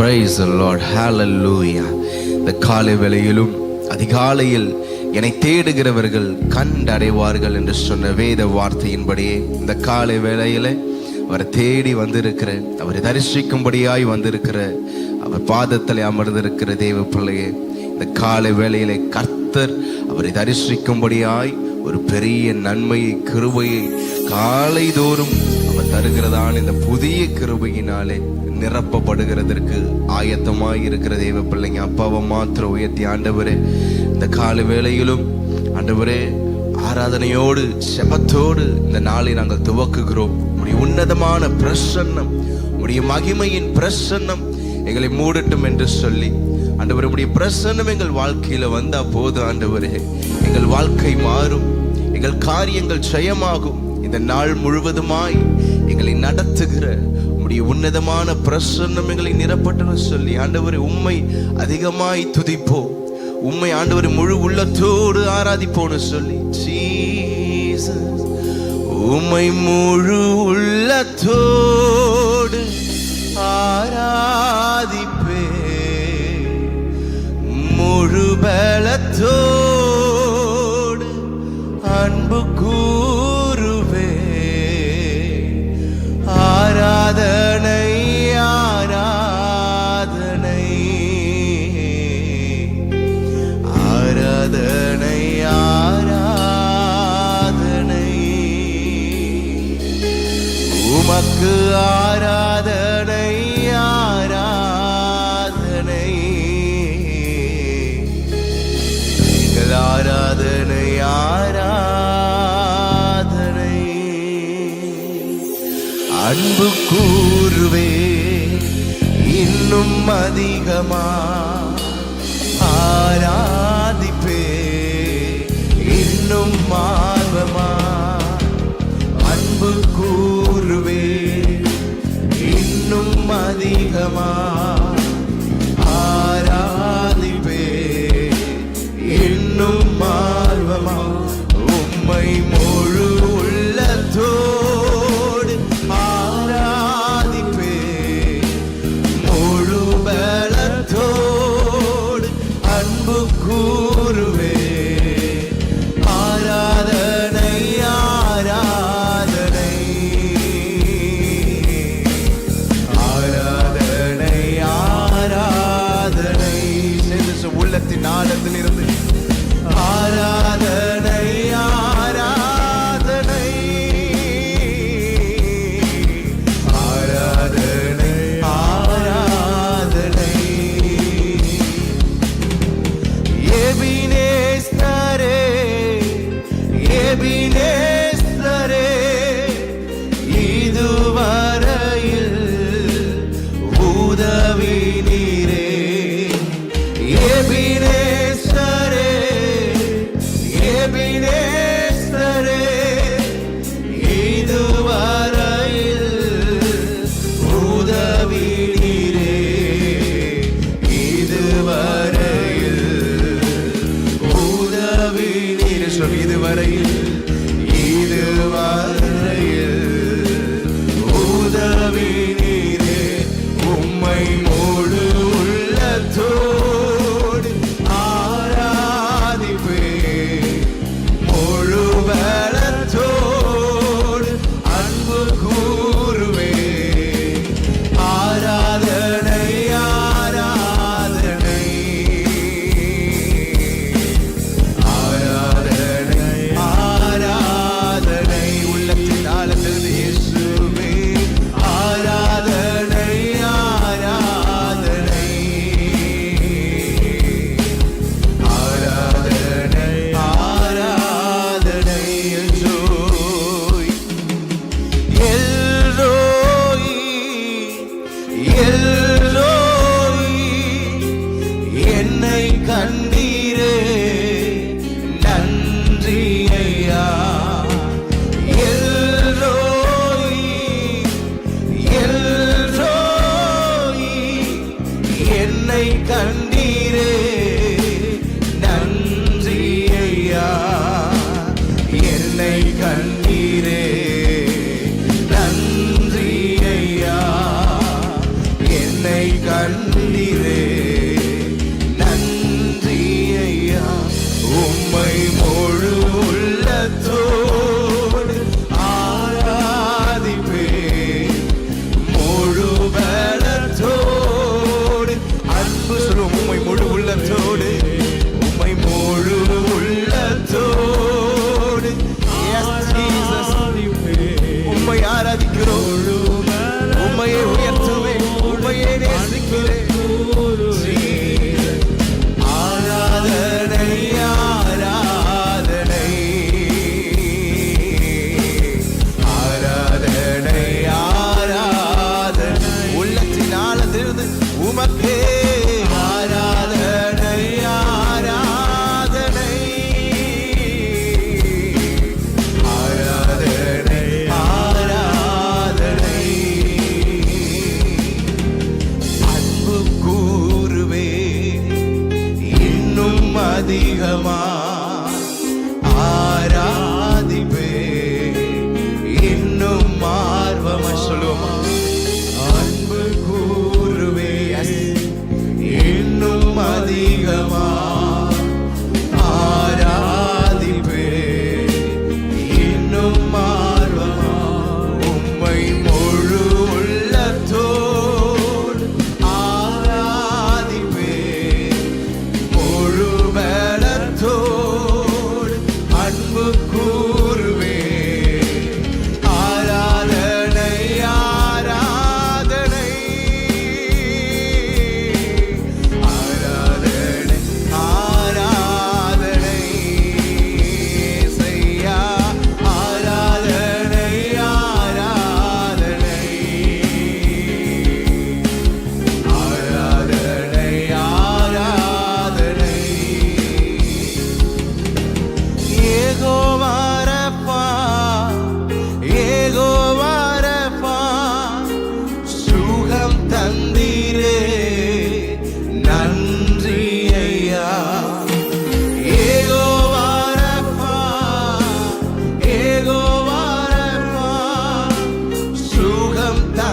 Praise the Lord. Hallelujah. இந்த காலை வேளையிலும் அதிகாலையில் என்னை தேடுகிறவர்கள் கண்டடைவார்கள் என்று சொன்ன வேத வார்த்தையின்படியே இந்த காலை வேளையில அவரை தேடி வந்திருக்கிற, அவரை தரிசிக்கும்படியாய் வந்திருக்கிற, அவர் பாதத்தில் அமர்ந்திருக்கிற தேவ பிள்ளையே, இந்த காலை வேளையிலே கர்த்தர் அவரை தரிசிக்கும்படியாய் ஒரு பெரிய நன்மையை, கிருபையை காலை தோறும் அவர் தருகிறதான இந்த புதிய கிருபையினாலே நிரப்பப்படுகிறதற்கு ஆயத்தமாய் இருக்கிற தேவ பிள்ளைங்க, அப்பாவை மாத்திரம் உயர்த்தி, ஆண்டவரே இந்த காலை வேளையிலும் ஆண்டவரே ஆராதனையோடு செபத்தோடு இந்த நாளை நாங்கள் துவக்குகிறோம். உடைய உன்னதமான பிரசன்னம், உடைய மகிமையின் பிரசன்னம் எங்களை மூடட்டும் என்று சொல்லி, ஆண்டவரே உடைய பிரசன்னம் எங்கள் வாழ்க்கையில வந்தா போது ஆண்டவரே எங்கள் வாழ்க்கை மாறும், எங்கள் காரியங்கள் ஜெயமாகும். இந்த நாள் முழுவதுமாய் எங்களை நடத்துகிற உடைய உன்னதமான பிரசன்னம் எங்களை நிரப்பட்டுன்னு சொல்லி, ஆண்டவரே உம்மை அதிகமாய் துதிப்போம், உம்மை ஆண்டவரே முழு உள்ளத்தோடு ஆராதிப்போன்னு சொல்லி, ஜீசஸ் உம்மை முழு உள்ளத்தோடு ஆராதிப்பே, முழு பலத்தோடு அன்பு கூறுவே, ஆராதனை ஆராதனை ஆராதனை ஆராதனை உமக்கு ஆராதனை ஆராதனை எங்கள் ஆராதனை ஆராதனை அன்பு கூறுவே இன்னும் அதிகமா, ஆராதிப்பே இன்னும் ஆர்வமா, அன்பு கூறுவே இன்னும் அதிகமா, ஆராதிப்பே இன்னும் ஆர்வமா, உம்மை முழு உள்ளத்தோடு ஆராதிப்பே, முழு பலத்தோடு அன்பு கூறுவே, ஆராதனை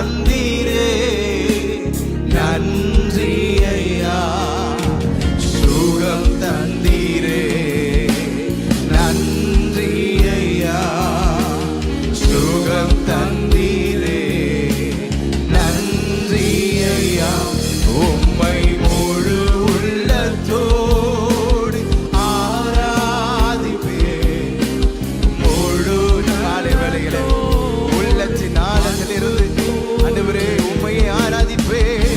தந்தீரே நன்றி ஐயா. சுகம் தந்தீரே நன்றி ஐயா. சுகம் தந்தீரே நன்றி ஐயா. உம்மை முழு உள்ளத்தோடு ஆராதிப்பேன். முழு காலை வேளையிலே உள்ளத்தின் ஆழத்திலிருந்து ஆண்டவரே உம்மையை ஆராதிப்பேன்.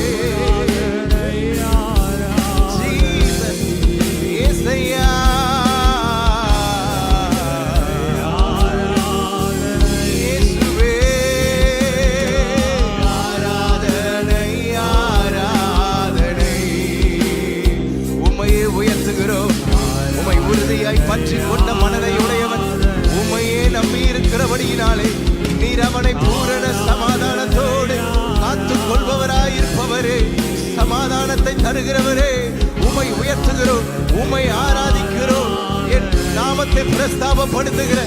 பற்றி கொண்ட மனதை உடையவன் உம்மையே நம்பி இருக்கிறபடியினாலே நீர் அவனை பூரண சமாதானத்தோடு காத்துக் கொள்பவராயிருப்பவரே, சமாதானத்தை தருகிறவரே, உம்மை உயர்த்துகிறோம், உம்மை ஆராதிக்கிறோம். என் நாமத்தை பிரஸ்தாபப்படுத்துகிற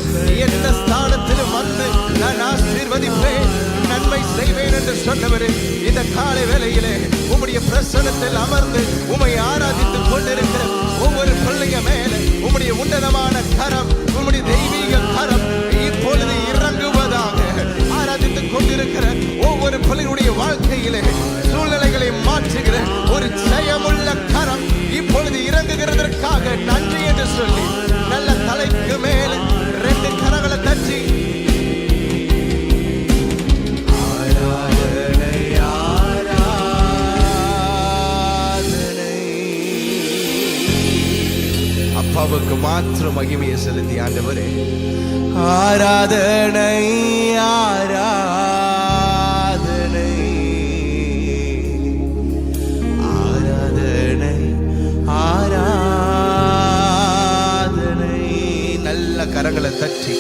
எந்த ஸ்தானத்திலும் வந்து நான் ஆசீர்வதிப்பேன், நன்மை செய்வேன் என்று சொன்னவரே, இந்த காலை வேளையிலே உம்முடைய பிரசன்னத்தில் அமர்ந்து உம்மை ஆராதித்துக் கொண்டிருக்கிற ஒவ்வொரு பிள்ளைங்க மேல உம்முடைய உன்னதமான கரம், உம்முடைய தெய்வீக கரம் இப்பொழுது இறங்குவதாக. ஆராதித்துக் கொண்டிருக்கிற ஒவ்வொரு பிள்ளைகளுடைய வாழ்க்கையிலே சூழ்நிலைகளை மாற்றுகிற ஒரு ஜெயமுள்ள கரம் இப்பொழுது இறங்குகிறதற்காக நன்றி என்று சொல்லி நல்ல தலைக்கு மேல 2 கரங்களை தட்டி அப்பாவுக்கு மாத்திரம் மகிமையை செலுத்தி ஆண்டவரே ஆராதனை ஆராதனை ஆராதனை ஆராதனை. நல்ல கரங்களை தட்டி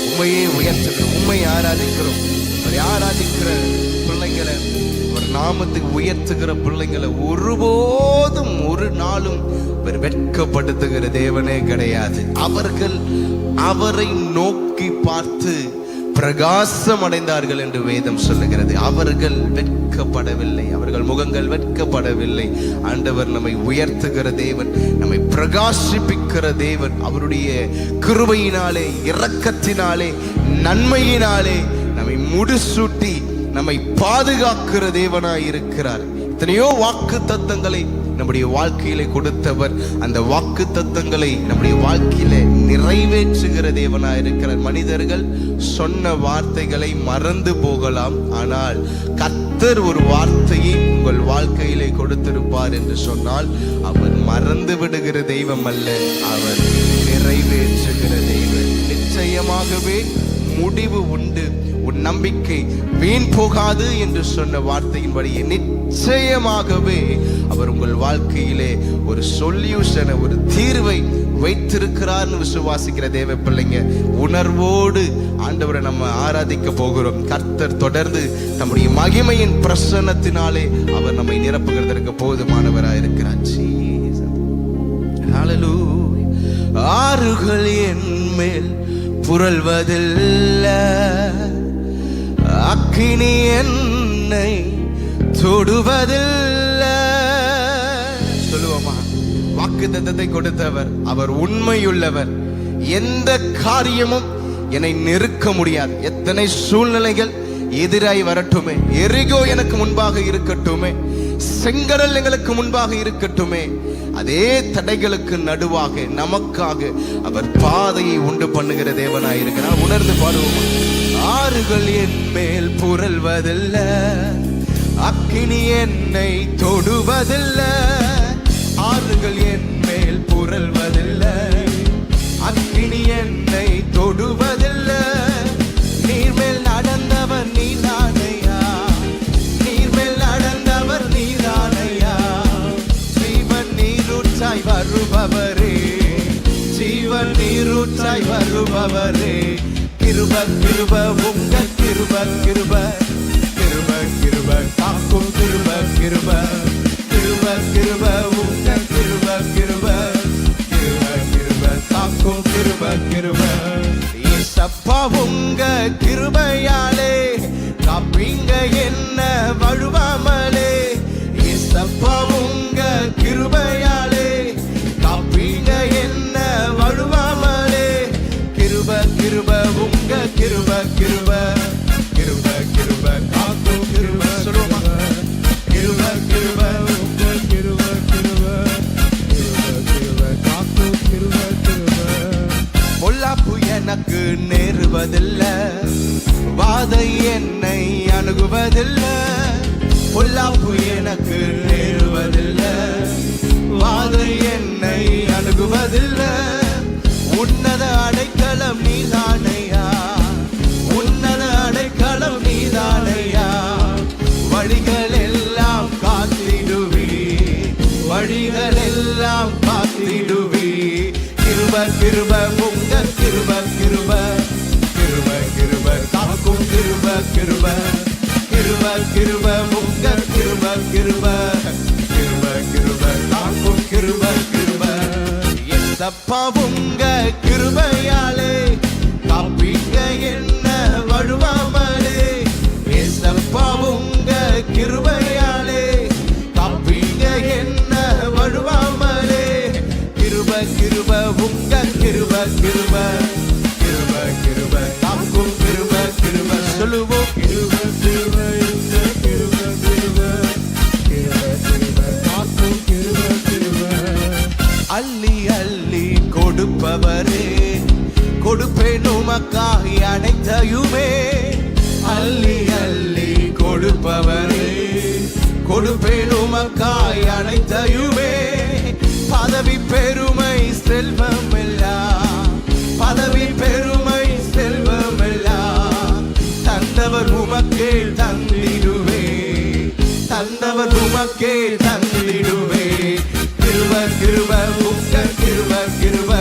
உண்மையே உயர்த்துகிறோம், உண்மை ஆராதிக்கிறோம். ஆராதிக்கிற பிள்ளைங்களை ஒரு நாமத்துக்கு உயர்த்துகிற பிள்ளைங்களை ஒருபோதும் ஒரு நாளும் வெட்கப்படுத்துகிற தேவனே கிடையாது. அவர்கள் அவரை நோக்கி பார்த்து பிரகாசம் அடைந்தார்கள் என்று வேதம் சொல்லுகிறது. அவர்கள் வெட்கப்படவில்லை, அவர்கள் முகங்கள் வெட்கப்படவில்லை. ஆண்டவர் நம்மை உயர்த்துகிற தேவன், நம்மை பிரகாசிப்பிக்கிற தேவன். அவருடைய கிருபையினாலே, இரக்கத்தினாலே, நன்மையினாலே நம்மை முடிசூட்டி நம்மை பாதுகாக்கிற தேவனாய் இருக்கிறார். எத்தனையோ வாக்கு தத்தங்களை நம்முடைய வாழ்க்கையிலே கொடுத்தவர், அந்த வாக்கு தத்தங்களை நம்முடைய வாழ்க்கையில நிறைவேற்றுகிற தேவனாய் இருக்கிறார். மனிதர்கள் சொன்ன வார்த்தைகளை மறந்து போகலாம், ஆனால் கர்த்தர் ஒரு வார்த்தையை உங்கள் வாழ்க்கையிலே கொடுத்திருப்பார் என்று சொன்னால் அவர் மறந்து விடுகிற தெய்வம் அல்ல, அவர் நிறைவேற்றுகிற தெய்வம். நிச்சயமாகவே முடிவு உண்டு, உன் நம்பிக்கை வீண் போகாது என்று சொன்ன வார்த்தையின்படியே நிச்சயமாகவே அவர் உங்கள் வாழ்க்கையிலே ஒரு சொல்யூஷனை, ஒரு தீர்வை வைத்திருக்கிறார்னு விசுவாசிக்கிற தேவ பிள்ளைங்க, உணர்வோடு ஆண்டவரை நம்ம ஆராதிக்க போகிறோம். கர்த்தர் தொடர்ந்து தம்முடைய மகிமையின் பிரசன்னத்தினாலே அவர் நம்மை நிரப்புகிறதற்கு போதுமானவராய் இருக்கிறார். ஹல்லேலூயா. ஆறுகள் என் மேல் புரள்வதில்லை, அக்கினி என்னை தொடுவதில்லை. சொல்லுவோமா? வாக்குத்தத்தத்தை கொடுத்தவர் அவர் உண்மையுள்ளவர். எந்த காரியமும் என்னை நெருக்க முடியாது. எத்தனை சூழ்நிலைகள் எதிராய் வரட்டுமே, எரிகோ எனக்கு முன்பாக இருக்கட்டுமே, செங்கடல் எங்களுக்கு முன்பாக இருக்கட்டுமே, அதே தடைகளுக்கு நடுவாக நமக்காக அவர் பாதையை உண்டு பண்ணுகிற தேவனாய் இருக்கிறார். உணர்ந்து பாடுவோமா? ஆறுகள் என் மேல் புரள்வதில்லை, அக்கினி என்னை தொடுவதில்லை. ஆறுகள் என் மேல் புரள்வதில்லை, அக்கினி என்னை தொடுவதில்லை. நீர் மேல் நடந்தவர் நீதானையா, நீர் மேல் நடந்தவர் நீதானையா. ஜீவன் நீரூற்றாய் வருபவரே, ஜீவன் நீரூற்றாய் வருபவரே. கிருப கிருப உங்க கிருப கிருப கிருப கிருப காக்கும் கிருப கிருப கிருப கிருப உங்க கிருப கிருப கிருப கிருப காக்கும் கிருப கிருப. ஏசப்பா உங்க கிருபையாலே காப்பீங்க என்ன வழுவாமலே, ஏசப்பா உங்க கிருபையாலே காப்பீங்க என்ன வழுவாமலே. கிருப கிருப உங்க கிருப கிருப கிருப கிருப காக்கும் கிருப. சொல்லுமா, கிருப கிருப உங்க கிருப கிருப கிருப கிருப காக்கும் கிருப கிருப. பொல்லாப்பு எனக்கு நேருவதில்லை, வாதை என்னை அணுகுவதில்லை. பொல்லாப்பு எனக்கு நேருவதில்லை, வாதை என்னை அணுகுவதில்லை. உன்னத அடைக்கலம் நீதானையா, உன்னத அடைக்கலம் நீதானையா. வழிகள் எல்லாம் காத்திடுவி, வழிகள் எல்லாம் காத்திடுவி. கிருப கிருப உங்க கிருப கிருப கிருப கிருப காக்கும் கிருப கிருப கிருப கிருப உங்க கிருப கிருப கிருப கிருப காக்கும் கிருப கிருப. ஏசப்பா உங்க கிருபையாலே காப்பீங்க என்ன வழுவாமலே. ஏசப்பா உங்க கிருபையாலே காப்பீங்க என்ன வழுவாமலே. கிருப கிருப உங்க கிருப கிருப கிருப கிருப காக்கும் கிருப கிருப. சொல்லுவோம், கிருப கிருப உங்க கிருப கிருப கிருப கிருப காக்கும் கிருப கிருப. அள்ளி அள்ளி கொடுப்பவரே, கொடுப்பேன் உமக்காய் அனைத்தையுமே. அள்ளி அள்ளி கொடுப்பவரே, கொடுப்பேன் உமக்காய் அனைத்தையுமே. பதவி பெருமை செல்வமெல்லாம், பதவி பெருமை செல்வமெல்லாம் தந்தவர் உமக்கே தந்திடுவே, தந்தவர் உமக்கே தந்திடுவே. கிருப கிருப உங்க கிருப கிருப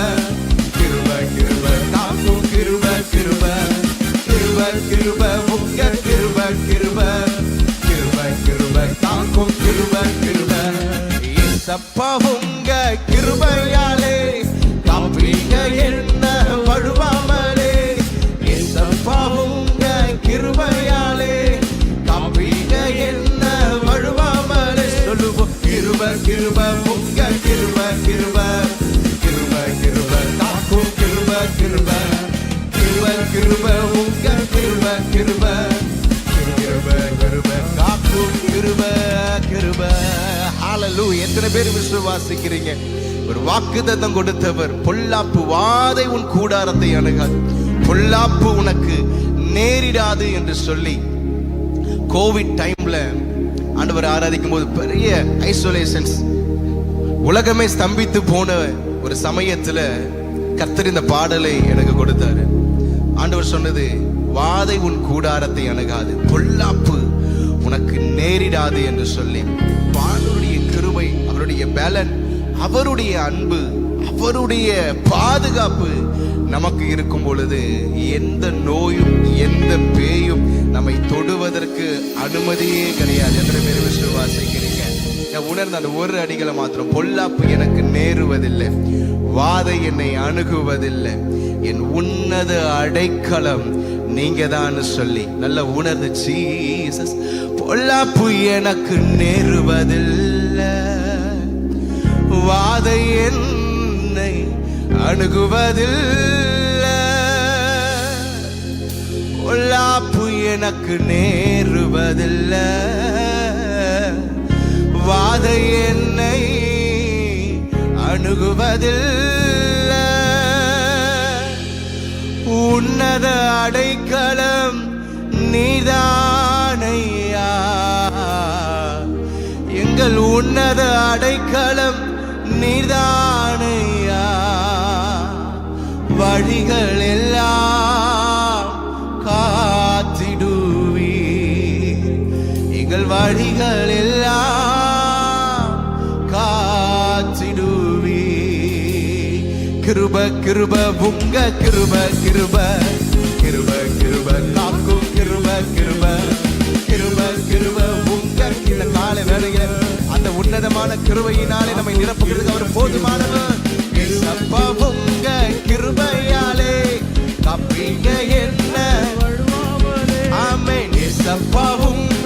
கிருப கிருப காக்கும் கிருப கிருப கிருப கிருப உங்க கிருப கிருப கிருப கிருப காக்கும் கிருப கிருப. ஏசப்பா உங்க கிருபையாலே காப்பீங்க என்ன வழுவாமலே. ஏசப்பா உங்க கிருபையாலே காப்பீங்க என்ன வழுவாமலே. சொல்லுவோம், கிருப கிருப உங்க கிருப கிருப கிருப கிருப காக்கும் கிருப கிருப கிருப கிருப உங்க கிருப கிருப கிருப கிருப காக்கும் கிருப கிருப. ஹalleluya. எத்தனை பேர் விசுவாசிக்கிறீங்க? ஒரு வாக்குத்தத்தம் கொடுத்தவர், பொல்லாப்பு வாதை உன் கூடாரத்தை அணுகாது, பொல்லாப்பு உனக்கு நேரிடாது என்று சொல்லி. கோவிட் டைம்ல ஆண்டவர் ஆராதிக்கும் போது பெரிய ஐசோலேஷன்ஸ், உலகமே ஸ்தம்பித்து போன ஒரு சமயத்துல கர்த்தர் இந்த பாடலை எனக்கு கொடுத்தாரு. ஆண்டவர் சொன்னது, வாதை உன் கூடாரத்தை அணுகாது, பொல்லாப்பு உனக்கு நேரிடாது என்று சொல்லி. அவருடைய கிருபை, அவருடைய பலன், அவருடைய அன்பு, அவருடைய பாதுகாப்பு நமக்கு இருக்கும் பொழுது எந்த நோயும் எந்த பேயும் நம்மை தொடுவதற்கு அனுமதியே கிடையாது. எத்தனை பேர் விசுவாசிக்கிறீங்க? உணர்ந்த அந்த ஒரு அடிகளை மாத்திரம், பொல்லாப்பு எனக்கு நேருவதில்லை, வாதை என்னை அணுகுவதில்லை, என் உன்னத அடைக்கலம் நீங்க தான் சொல்லி நல்ல உணர்ந்து, ஜீசஸ் பொல்லாப்பு எனக்கு நேருவதில்லை, வாதை என்னை அணுகுவதில்லை, பொல்லாப்பு எனக்கு நேருவதில்லை, வாதை என்னை அணுகுவதில்லை. உன்னத அடைக்கலம் நீதானையா, எங்கள் உன்னத அடைக்கலம் நீதானையா. வழிகள் எல்லாம் காத்திடுவீர், எங்கள் வழிகள் எல்லாம் காத்திடுவீர். கிருப கிருப உங்க கிருப கிருப கிருப கிருப காக்கும் கிருப கிருப கிருப கிருப உங்க. இந்த காலை வேளையில அந்த உன்னதமான கிருபையினாலே நம்மை நிரப்புகிறதுக்கு அவர் போதுமானவர். ஏசப்பா உங்க கிருபையாலே காப்பீங்க என்ன, ஆமென். ஏசப்பா உங்க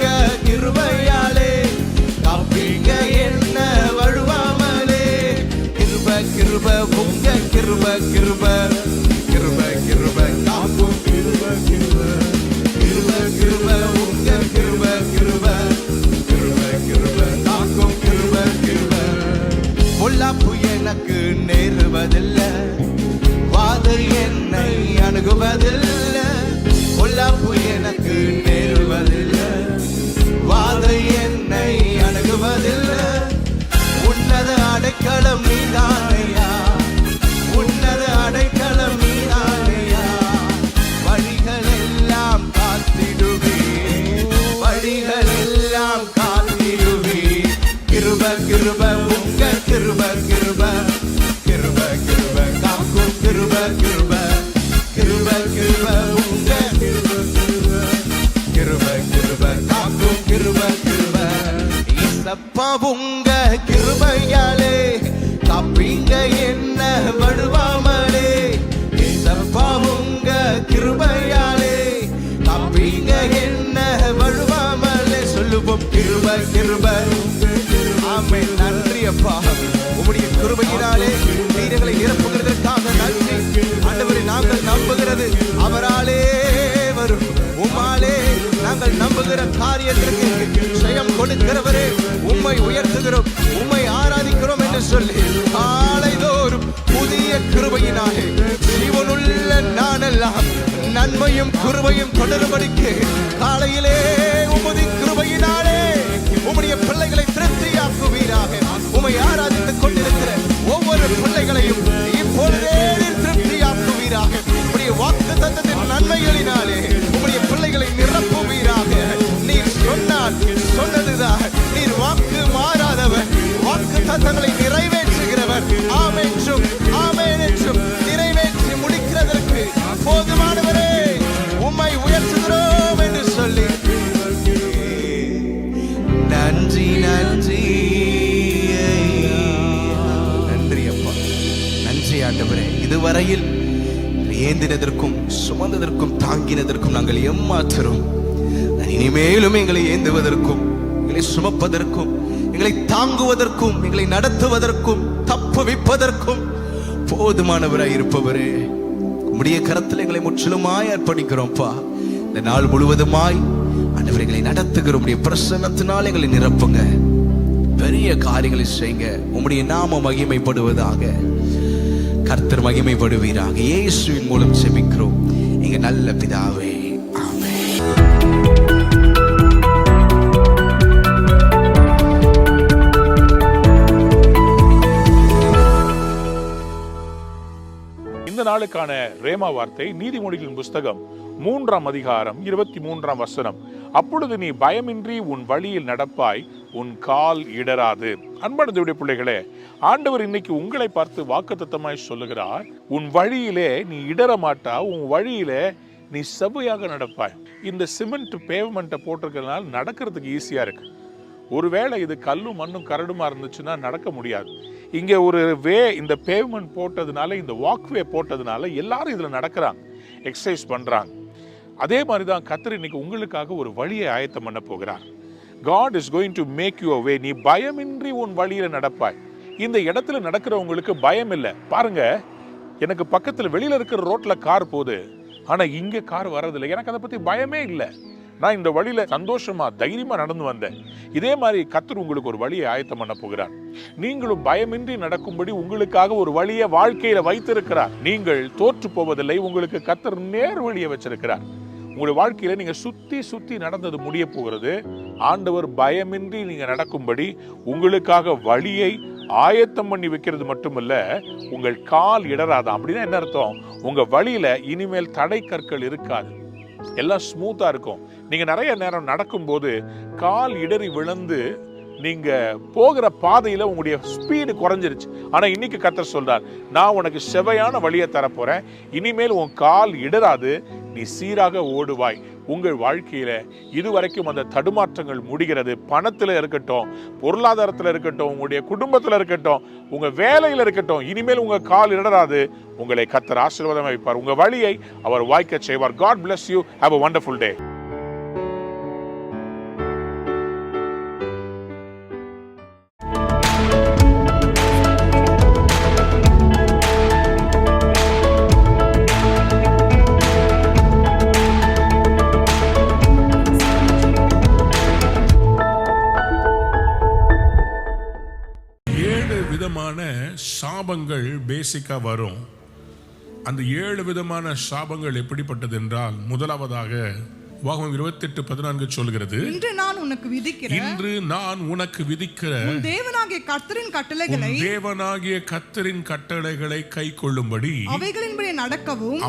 கிருப கிருப உங்க கிருப கிருப கிருப கிருப காக்கும் கிருப கிருப கிருப கிருப உங்க கிருப கிருப கிருப கிருப காக்கும் கிருப கிருப இசப்பா உங்க கிருபையாலே காப்பீங்க என்ன வடுவாமலே இசப்பா உங்க கிருபையாலே காப்பீங்க என்ன வடுவாமலே சொல்லுவோம் கிருப கிருப. ஆமென். நன்றி அப்பா, உம்முடைய கிருபையினாலே நீரங்களை நிரப்புகிறதற்காக நன்றி ஆண்டவரே. நாங்கள் நம்புகிறது அவராலே வரும், உம்மாலே நாங்கள் நம்புகிற காரியத்திற்கு ஜெயம் கொடுக்கிறவரே உம்மை உயர்த்துகிறோம், உம்மை ஆராதிக்கிறோம் என்று சொல்லி காலைதோறும் புதிய கிருபையினாலே ஜீவனுள்ள நானெல்லாம் நன்மையும் கிருபையும் தொடரும்படிக்கு காலையிலே உம்முடைய கிருபையினாலே உம்முடைய பிள்ளைகளை திருப்தியாக்குவீராக. உம்மை ஆராதித்துக் கொண்டிருக்கிற ஒவ்வொரு பிள்ளைகளையும் இப்பொழுதே திருப்தியாக்குவீராக. உம்முடைய வாக்குத்தத்தத்தின் நன்மைகளினாலே உம்முடைய பிள்ளைகளை நிரப்புவீராக. நீர் சொன்னால் சொன்னதுதான், நீர் வாக்கு மாறாதவர், வாக்கு தத்தங்களை நிறைவேற்றுகிறவர். ஆமென் என்றும் ஆமென் என்றும் நிறைவேற்றி முடிக்கிறதற்கு போதுமானவரே உம்மை உயர்த்துகிறோம் என்று சொல்லி நன்றி நன்றி நன்றி அப்பா, நன்றி ஆண்டவரே. இதுவரையில் ஏந்தினதற்கும் சுமந்ததற்கும் தாங்கினதற்கும் நாங்கள் ஏமாற்றுறோம். இனிமேலும் எங்களை ஏந்துவதற்கும் எங்களை சுமப்பதற்கும் எங்களை தாங்குவதற்கும் எங்களை நடத்துவதற்கும் தப்புவிப்பதற்கும் போதுமானவராய் இருப்பவரே, உம்முடைய கரத்தில் எங்களை முற்றிலுமாய் அர்ப்பணிக்கிறோம்ப்பா. இந்த நாள் முழுவதுமாய் ஆண்டவரை எங்களை நடத்துகிற உம்முடைய பிரசன்னத்தினால் எங்களை நிரப்புங்க. பெரிய காரியங்களை செய்யுங்க. உம்முடைய நாம மகிமைப்படுவதாக, கர்த்தர் மகிமைப்படுவீராக. இயேசுவின் மூலம் ஜெபிக்கிறோம் எங்க நல்ல பிதாவே, ஆமென். இந்த நாளுக்கான ரேமா வார்த்தை நீதிமொழிகளின் புஸ்தகம் 3ஆம் அதிகாரம் 23ஆம் வசனம். அப்பொழுது நீ பயமின்றி உன் வழியில் நடப்பாய், உன் கால் இடராது. அன்பான தேவனுடைய பிள்ளைகளே, ஆண்டவர் இன்னைக்கு உங்களை பார்த்து வாக்குத்தத்தமாய் சொல்லுகிறார், உன் வழியிலே நீ இடர மாட்டா, உன் வழியிலே நீ செவ்வையாக நடப்பாய். இந்த சிமெண்ட் பேவ்மெண்ட்டை போட்டிருக்கிறதுனால நடக்கிறதுக்கு ஈஸியா இருக்கு. ஒருவேளை இது கல்லும் மண்ணும் கரடுமா இருந்துச்சுன்னா நடக்க முடியாது. இங்க ஒரு இந்த பேவ்மெண்ட் போட்டதுனால, இந்த வாக்வே போட்டதுனால எல்லாரும் இதுல நடக்கிறாங்க, எக்ஸசைஸ் பண்றாங்க. அதே மாதிரி தான் கர்த்தர் இன்னைக்கு உங்களுக்காக ஒரு வழியை ஆயத்தம் பண்ண போகிறார். God is going to make you a way. நீ பயமின்றி உன் வழியில நடப்பாய். இந்த இடத்துல நடக்கிறவங்களுக்கு பயம் இல்லை. பாருங்க, எனக்கு பக்கத்துல வெளியில இருக்கிற ரோட்ல கார் போகுது, ஆனா இங்க கார் வர்றதில்லை. எனக்கு அதை பத்தி பயமே இல்லை. நான் இந்த வழியில சந்தோஷமா தைரியமா நடந்து வந்தேன். இதே மாதிரி கர்த்தர் உங்களுக்கு ஒரு வழியை ஆயத்தம் பண்ண போகிறார். நீங்களும் பயமின்றி நடக்கும்படி உங்களுக்காக ஒரு வழியை வாழ்க்கையில வைத்திருக்கிறார். நீங்கள் தோற்று போவதில்லை. உங்களுக்கு கர்த்தர் நேர் வழியை வச்சிருக்கிறார். உங்களுடைய வாழ்க்கையில நீங்க சுத்தி சுத்தி நடந்தது முடிய போகிறது. ஆண்டவர் பயமின்றி நீங்க நடக்கும்படி உங்களுக்காக வழியை ஆயத்தம் பண்ணி வைக்கிறது மட்டுமல்ல, உங்கள் கால் இடராதான். அப்படின்னா என்ன அர்த்தம்? உங்க வழியில இனிமேல் தடை கற்கள் இருக்காது, எல்லாம் ஸ்மூத்தா இருக்கும். நீங்க நிறைய நேரம் நடக்கும்போது கால் இடறி விழுந்து நீங்க போகிற பாதையில உங்களுடைய ஸ்பீடு குறைஞ்சிருச்சு. ஆனா இன்னைக்கு கர்த்தர் சொல்றார், நான் உனக்கு செவையான வழியை தரப்போறேன். இனிமேல் உன் கால் இடராது, நீ சீராக ஓடுவாய். உங்கள் வாழ்க்கையில இதுவரைக்கும் அந்த தடுமாற்றங்கள் முடிகிறது. பணத்துல இருக்கட்டும், பொருளாதாரத்துல இருக்கட்டும், உங்களுடைய குடும்பத்துல இருக்கட்டும், உங்க வேலையில இருக்கட்டும், இனிமேல் உங்க கால் இடராது. உங்களை கர்த்தர் ஆசீர்வாதம் வைப்பார். உங்க வழியை அவர் வாய்க்க செய்வார். God bless you. Have a wonderful day. சாபங்கள் பேசிக்கா வரும். அந்த 7 விதமான சாபங்கள் எப்படிப்பட்டது என்றால், முதலாவதாக உபாகமம் 28:14 சொல்கிறது, இன்று நான் உனக்கு விதிக்கிற இன்று நான் உனக்கு விதிக்கிற உன் தேவனாகிய கர்த்தரின் கட்டளைகளை தேவனாகிய கர்த்தரின் கட்டளைகளை கைக்கொள்ளும்படி அவைகளின்படி நடக்கவும்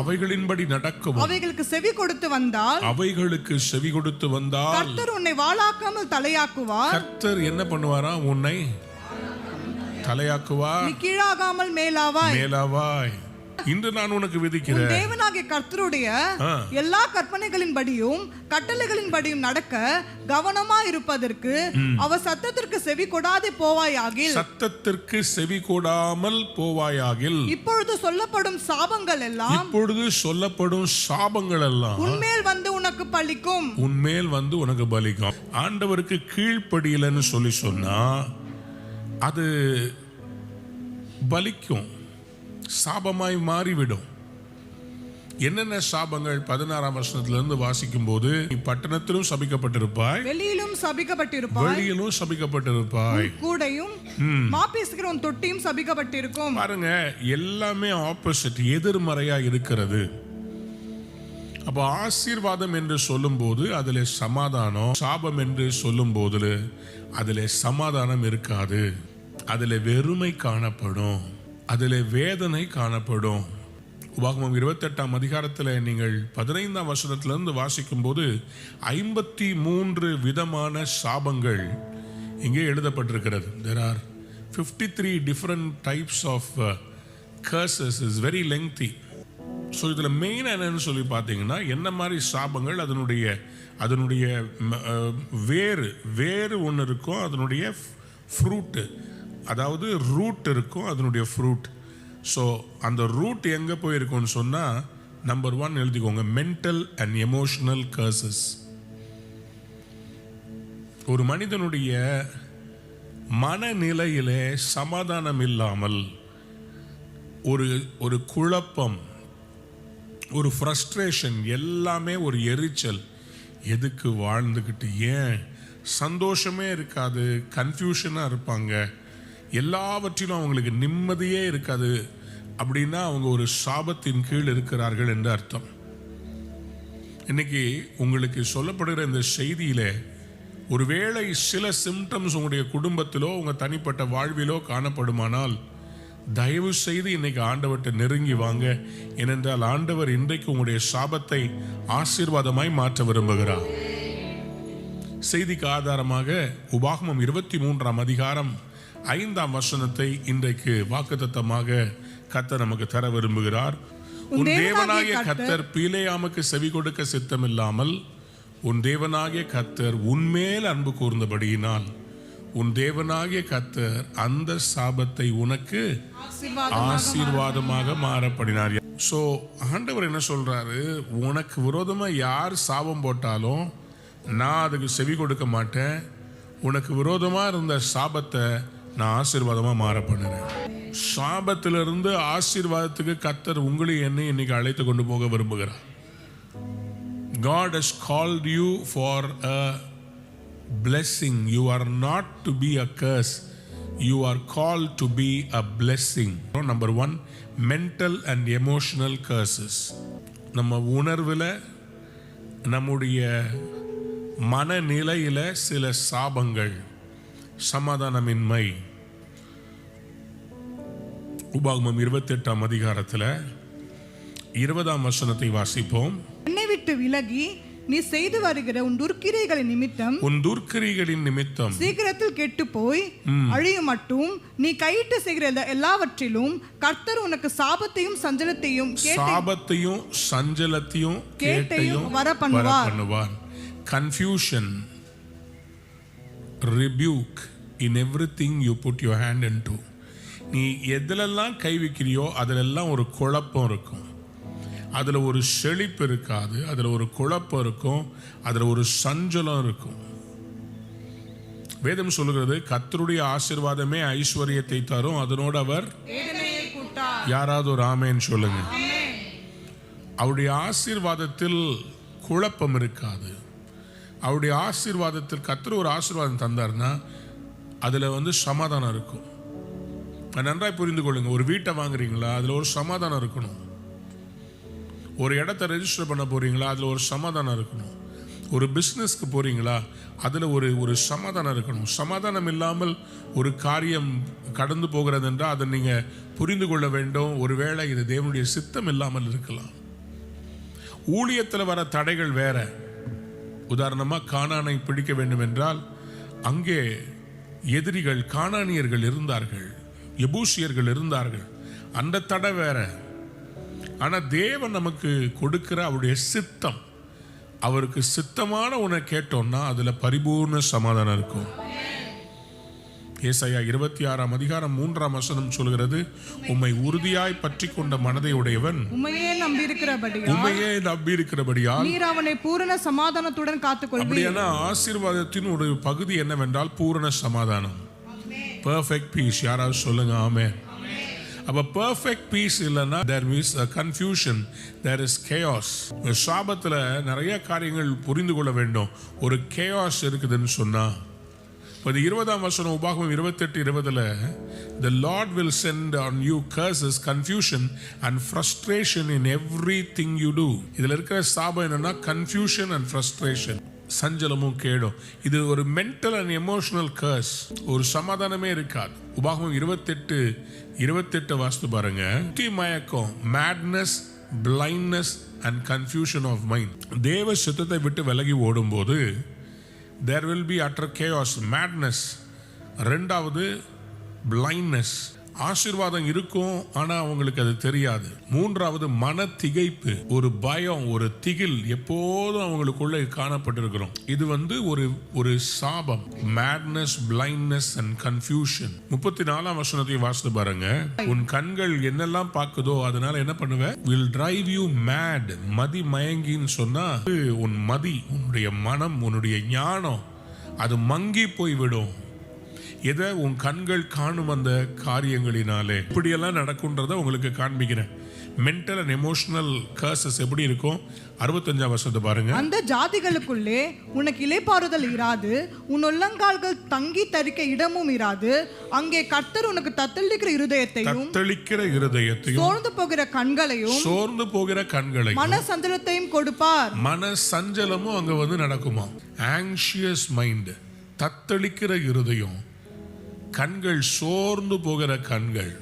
அவைகளுக்கு செவி கொடுத்து வந்தால் கர்த்தர் உன்னை வாளாக்காமல் தலையாக்குவார். கர்த்தர் என்ன பண்ணுவாரா? உன்னை தலையாக்குவார், நீ கீழாகாமல் மேலாவாய். இன்று நான் உனக்கு விதிக்கிறேன். தேவனாகிய கர்த்தருடைய எல்லா கற்பனைகளின்படியும் கட்டளைகளின்படியும் நடக்க கவனமா இருப்பதற்கு அவர் சத்தத்திற்கு செவி கொடாதே போவாயாகில். சத்தத்திற்கு செவி கொடாமல் போவாயாகில். இப்பொழுது சொல்லப்படும் சாபங்கள் எல்லாம் உன்மேல் வந்து உனக்கு பலிக்கும். ஆண்டவருக்கு கீழ்ப்படியலன்னு சொல்லி சொன்னா அது பலிக்கும், சாபமாய் மாறிவிடும். என்னென்ன சாபங்கள் 16ஆம் வசனத்திலிருந்து வாசிக்கும் போது, நீ பட்டணத்திலும் சபிக்கப்பட்டிருப்பாய், வெளியிலும் சபிக்கப்பட்டிருப்பாய், கூடையும் மாபேசுகிற உன் தொட்டியும் சபிக்கப்பட்டிருக்கும். பாருங்க, எல்லாமே ஆப்போசிட், எதிர்மறையா இருக்கிறது. அப்ப ஆசீர்வாதம் என்று சொல்லும் போது அதிலே சமாதானம், சாபம் என்று சொல்லும் போது அதிலே சமாதானம் இருக்காது, அதிலே வெறுமை காணப்படும், அதிலே வேதனை காணப்படும். உபாகமம் 28ஆம் அதிகாரத்தில் நீங்கள் 15ஆம் வசனத்திலிருந்து வாசிக்கும் போது 53 விதமான சாபங்கள் இங்கே எழுதப்பட்டிருக்கிறது. There are 53 different types of curses. is very lengthy. So இதில் மெயின் என்னன்னு சொல்லி பார்த்தீங்கன்னா, என்ன மாதிரி சாபங்கள், அதனுடைய வேறு ஒன்று இருக்கும், அதனுடைய ஃப்ரூட்டு, அதாவது ரூட் இருக்கும், அதனுடைய ஃப்ரூட். ஸோ அந்த ரூட் எங்கே போயிருக்கும்னு சொன்னால், நம்பர் 1 எழுதிக்கோங்க, மென்டல் அண்ட் எமோஷனல் கர்சஸ். ஒரு மனிதனுடைய மனநிலையிலே சமாதானம் இல்லாமல் ஒரு குழப்பம், ஒரு ஃப்ரஸ்ட்ரேஷன், எல்லாமே ஒரு எரிச்சல், எதுக்கு வாழ்ந்துக்கிட்டு, ஏன் சந்தோஷமே இருக்காது, கன்ஃபியூஷனாக இருப்பாங்க, எல்லாவற்றிலும் அவங்களுக்கு நிம்மதியே இருக்காது அப்படின்னா அவங்க ஒரு சாபத்தின் கீழ் இருக்கிறார்கள் என்று அர்த்தம். இன்னைக்கு உங்களுக்கு சொல்லப்படுகிற இந்த செய்தியில ஒருவேளை சில சிம்டம்ஸ் உங்களுடைய குடும்பத்திலோ உங்க தனிப்பட்ட வாழ்விலோ காணப்படுமானால், தயவு செய்து இன்னைக்கு ஆண்டவர்கிட்ட நெருங்கி வாங்க. ஏனென்றால் ஆண்டவர் இன்றைக்கு உங்களுடைய சாபத்தை ஆசீர்வாதமாய் மாற்ற விரும்புகிறார். செய்திக்கு ஆதாரமாக உபாகமம் 23ஆம் அதிகாரம் 5ஆம் வசனத்தை இன்றைக்கு வாக்குத்தத்தமாக கர்த்தர் நமக்கு தர விரும்புகிறார். உன் தேவனாகிய கர்த்தர் பிலேயாமுக்கு செவி கொடுக்க சித்தமில்லாமல், உன் தேவனாகிய கர்த்தர் உன்மேல் அன்பு கூர்ந்தபடியினால் உன் தேவனாகிய கர்த்தர் அந்த சாபத்தை உனக்கு ஆசீர்வாதமாக மாறப்படினார். ஸோ ஆண்டவர் என்ன சொல்றாரு, உனக்கு விரோதமா யார் சாபம் போட்டாலும் நான் அதுக்கு செவி கொடுக்க மாட்டேன், உனக்கு விரோதமா இருந்த சாபத்தை நான் ஆசீர்வாதமா மாற பண்ணுறேன். சாபத்திலிருந்து ஆசீர்வாதத்துக்கு கர்த்தர் உங்களையும் என்னை இன்னைக்கு அழைத்து கொண்டு போக விரும்புகிறார். God has called you for a blessing. You are not to be a curse. You are called to be a blessing. Number 1, mental and emotional curses. நம்ம உணர்வில், நம்முடைய மனநிலையில சில சாபங்கள், சமாதானமின்மை. உபாகமம் 28ஆம் அதிகாரத்தில் 20ஆம் வசனத்தை வாசிப்போம். என்னை விட்டு விலகி நீ செய்து வருகிற உன் துர்க்கிரைகளின் நிமித்தம் சீக்கிரத்தில் கெட்டு போய் அழியும் மட்டும் நீ கையிட்டு செய்கிற எல்லாவற்றிலும் கர்த்தர் உனக்கு சாபத்தையும் சஞ்சலத்தையும் கேட்டையும் வர பண்ணுவார். Confusion, rebuke in everything you put your hand into. நீ எதிலெல்லாம் கை வைக்கிறியோ அதிலெல்லாம் ஒரு குழப்பம் இருக்கும், அதில் ஒரு செழிப்பு இருக்காது, அதில் ஒரு குழப்பம் இருக்கும், அதில் ஒரு சஞ்சலம் இருக்கும். வேதம் சொல்லுகிறது, கர்த்தருடைய ஆசீர்வாதமே ஐஸ்வர்யத்தை தரும், அதனோடு அவர் யாராவது ஒரு ஆமேன்னு சொல்லுங்க. அவருடைய ஆசீர்வாதத்தில் குழப்பம் இருக்காது. அவருடைய ஆசீர்வாதத்தில் கர்த்தர் ஒரு ஆசீர்வாதம் தந்தார்னா அதில் சமாதானம் இருக்கும். நன்றாய் புரிந்து கொள்ளுங்க. ஒரு வீட்டை வாங்குறீங்களா, அதில் ஒரு சமாதானம் இருக்கணும். ஒரு இடத்த ரெஜிஸ்டர் பண்ண போறீங்களா, அதில் ஒரு சமாதானம் இருக்கணும். ஒரு பிஸ்னஸ்க்கு போறீங்களா, அதில் ஒரு சமாதானம் இருக்கணும். சமாதானம் இல்லாமல் ஒரு காரியம் கடந்து போகிறது என்றால் அதை நீங்கள் புரிந்து கொள்ள வேண்டும். ஒருவேளை இது தேவனுடைய சித்தம் இல்லாமல் இருக்கலாம். ஊழியத்தில் வர தடைகள் வேற. உதாரணமாக கானானை பிடிக்க வேண்டும் என்றால் அங்கே எதிரிகள் கானானியர்கள் இருந்தார்கள், எபூசியர்கள் இருந்தார்கள். அந்த தடை வேற. ஆனால் தேவன் நமக்கு கொடுக்கிற அவருடைய சித்தம், அவருக்கு சித்தமான உன்னை கேட்டோம்னா அதில் பரிபூர்ண சமாதானம் இருக்கும். ஏசாயா 26 அதிகாரம் 3 வசனம் சொல்கிறது, உம்மை உறுதியாய் பற்றி கொண்ட மனதை உடையவன் உம்மையே நம்பியிருக்கிறபடியால் நீர் அவனை பூரண சமாதானத்துடன் காத்துக்கொள்வீர். அப்படின்னா ஆசீர்வாதத்தின் ஒரு பகுதி என்னவென்றால் பூரண சமாதானம், பெர்ஃபெக்ட் பீஸ். யாராவது சொல்லுங்க ஆமென். அப்ப பெர்ஃபெக்ட் பீஸ் இல்லைன்னா there is a confusion, there is chaos. சாபத்துல நிறைய காரியங்கள் புரிந்து கொள்ள வேண்டும். ஒரு chaos இருக்குதுன்னு சொன்னா 20 வசனம் உபாகமம் 28:20 the Lord will send on you curses, confusion and frustration in everything you do. இதுல இருக்கிற சாபம் என்னன்னா confusion and frustration, சஞ்சலமும் கேடும். இது ஒரு மென்டல் அண்ட் எமோஷனல் கர்ஸ். ஒரு சமாதானமே இருக்காது. உபாகமம் 28 வாஸ்து பாருங்க. மயக்கம், madness, blindness and confusion of mind. தேவ சித்தத்தை விட்டு விலகி ஓடும்போது there will be utter chaos, madness. ரெண்டாவது blindness. ஆசீர்வாதம் இருக்கும் ஆனா அவங்களுக்கு அது தெரியாது. மூன்றாவது மன திகைப்பு, ஒரு பயம், ஒரு திகில் எப்போதும் அவங்களுக்குள்ள காணப்பட்டிருக்கிறோம். இது ஒரு சாபம். Madness, blindness and confusion. 34 வசனத்தை வாசித்து பாருங்க. உன் கண்கள் என்னெல்லாம் பார்க்குதோ அதனால என்ன பண்ணுவ? will drive you mad. மதி மயங்கின்னு சொன்னா உன் மதி, உன்னுடைய மனம், உன்னுடைய ஞானம் அது மங்கி போய்விடும். எதை? உன் கண்கள் காணும் அந்த காரியங்களினாலே. இப்படியெல்லாம் நடக்கும்ன்றதை உங்களுக்கு காண்பிக்கிறேன். மென்டல் அண்ட் எமோஷனல் கர்சஸ் எப்படி இருக்கும்? 65 வசனத்தை பாருங்க. அந்த ஜாதிகளுக்குள்ளே உனக்கு இளைப்பாறுதல் இராது, உன் உள்ளங்கால்கள் தங்கி தரிக்க இடமும் இராது. அங்கே கர்த்தர் உனக்கு தத்தளிக்கிற இருதயத்தையும் சோர்ந்து போகிற கண்களையும் மன சஞ்சலத்தையும் கொடுப்பார். மன சஞ்சலமும் அங்க நடக்குமா? ஆங்ஷியஸ் மைண்ட், தத்தளிக்கிற இருதயம், கண்கள் சோர்ந்து போகிற கண்கள்,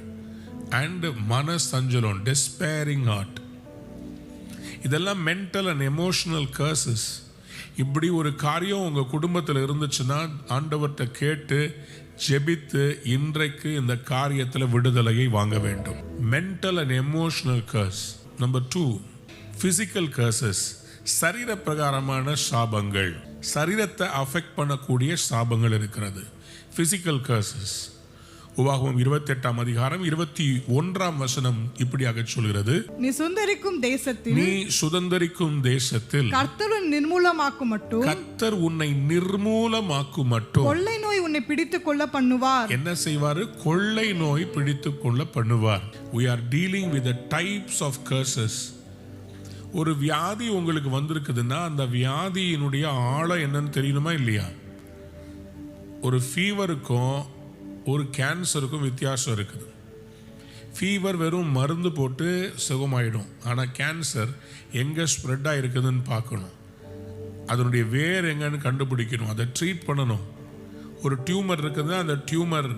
அண்ட் மன சஞ்சலம், டெஸ்பேரிங் ஹார்ட். இதெல்லாம் மென்டல் அண்ட் எமோஷனல் கர்சஸ். இப்படி ஒரு காரியம் உங்க குடும்பத்தில் இருந்துச்சுன்னா ஆண்டவர்கிட்ட கேட்டு ஜெபித்து இன்றைக்கு இந்த காரியத்தில் விடுதலையை வாங்க வேண்டும். Mental and emotional curse. Number 2, physical curses. சரீர பிரகாரமான சாபங்கள், சரீரத்தை அஃபெக்ட் பண்ணக்கூடிய சாபங்கள் இருக்கிறது. Physical curses. உபாகமம் 28 அதிகாரம் 21 வசனம் இப்படியாக சொல்கிறது, நீ சுதந்தரிக்கும் தேசத்தில் கர்த்தர் உன்னை நிர்மூலமாக்கும் மட்டும் கொள்ளை நோய் உன்னை பிடித்துக் கொள்ள பண்ணுவார். என்ன செய்வாரு? கொள்ளை நோய் பிடித்துக் கொள்ள பண்ணுவார். we are dealing with the types of curses. ஒரு வியாதி உங்களுக்கு வந்திருக்குதுன்னா அந்த வியாதியினுடைய ஆழம் என்னன்னு தெரியணுமா இல்லையா? ஒரு ஃபீவருக்கும் ஒரு கேன்சருக்கும் வித்தியாசம் இருக்குது. ஃபீவர் வெறும் மருந்து போட்டு சுகமாயிடும். ஆனால் கேன்சர் எங்கே ஸ்ப்ரெட் ஆகிருக்குதுன்னு பார்க்கணும், அதனுடைய வேர் எங்கன்னு கண்டுபிடிக்கணும், அதை ட்ரீட் பண்ணணும். ஒரு டியூமர் இருக்குதுன்னா அந்த டியூமர்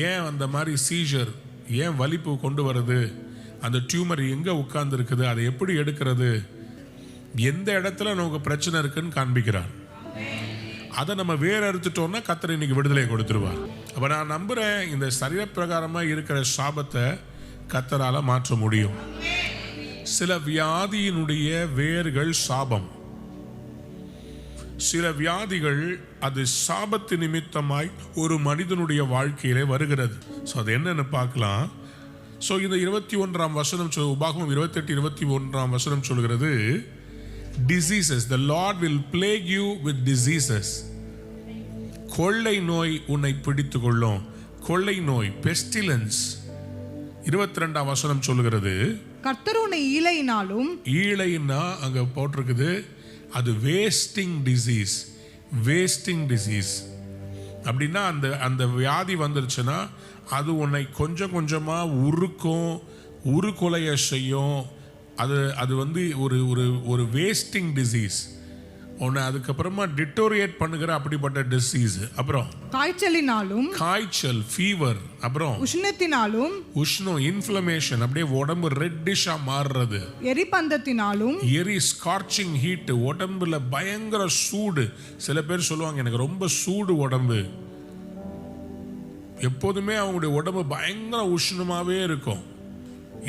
ஏன் அந்த மாதிரி சீஜர், ஏன் வலிப்பு கொண்டு வருது, அந்த டியூமர் எங்கே உட்கார்ந்து இருக்குது, அதை எப்படி எடுக்கிறது, எந்த இடத்துல நமக்கு பிரச்சனை இருக்குன்னு காண்பிக்கிறார். அதை நம்ம வேற எடுத்துட்டோம்னா கர்த்தர் இன்னைக்கு விடுதலை கொடுத்துருவார். அப்ப நான் நம்புறேன் இந்த சரீர பிரகாரமா இருக்கிற சாபத்தை கர்த்தரால மாற்ற முடியும். சில வியாதியினுடைய வேர்கள் சாபம், சில வியாதிகள் அது சாபத்து நிமித்தமாய் ஒரு மனிதனுடைய வாழ்க்கையிலே வருகிறது. ஸோ அது என்னன்னு பார்க்கலாம். ஸோ இந்த 21 வசனம் உபாகமம் 28:21 வசனம் சொல்கிறது, diseases, the Lord will plague you with diseases. கொள்ளை நோய் உன்னை பிடித்துக் கொள்ளும். கொள்ளை நோய், pestilence. 22 வசனம் சொல்லுகிறது, கர்த்தர் உன்னை ஈழையினாலும், ஈழைனா அங்க போட்டிருக்குது அது வேஸ்டிங் டிசீஸ். வேஸ்டிங் டிசீஸ் அப்படின்னா அந்த வியாதி வந்துருச்சுன்னா அது உன்னை கொஞ்சம் கொஞ்சமா உருக்கும், உருக்கொலைய செய்யும். அது ஒரு வேஸ்டிங் டிசீஸ். உன்னை அதுக்கப்புறமா டிட்டோரியேட் பண்ணுகிற அப்படிப்பட்ட டிசீஸ். அப்புறம் காய்ச்சலினாலும், காய்ச்சல், ஃபீவர், அப்புறம் உஷ்ணத்தினாலும், உஷ்ணம், இன்ஃப்ளமேஷன், அப்படியே உடம்பு ரெட்டிஷா மாறுறது, எரிபந்தத்தினாலும், ஸ்கார்ச்சிங் ஹீட், உடம்புல பயங்கர சூடு. சில பேர் சொல்லுவாங்க எனக்கு ரொம்ப சூடு உடம்பு. எப்போதுமே அவங்களுடைய உடம்பு பயங்கர உஷ்ணமாவே இருக்கும்.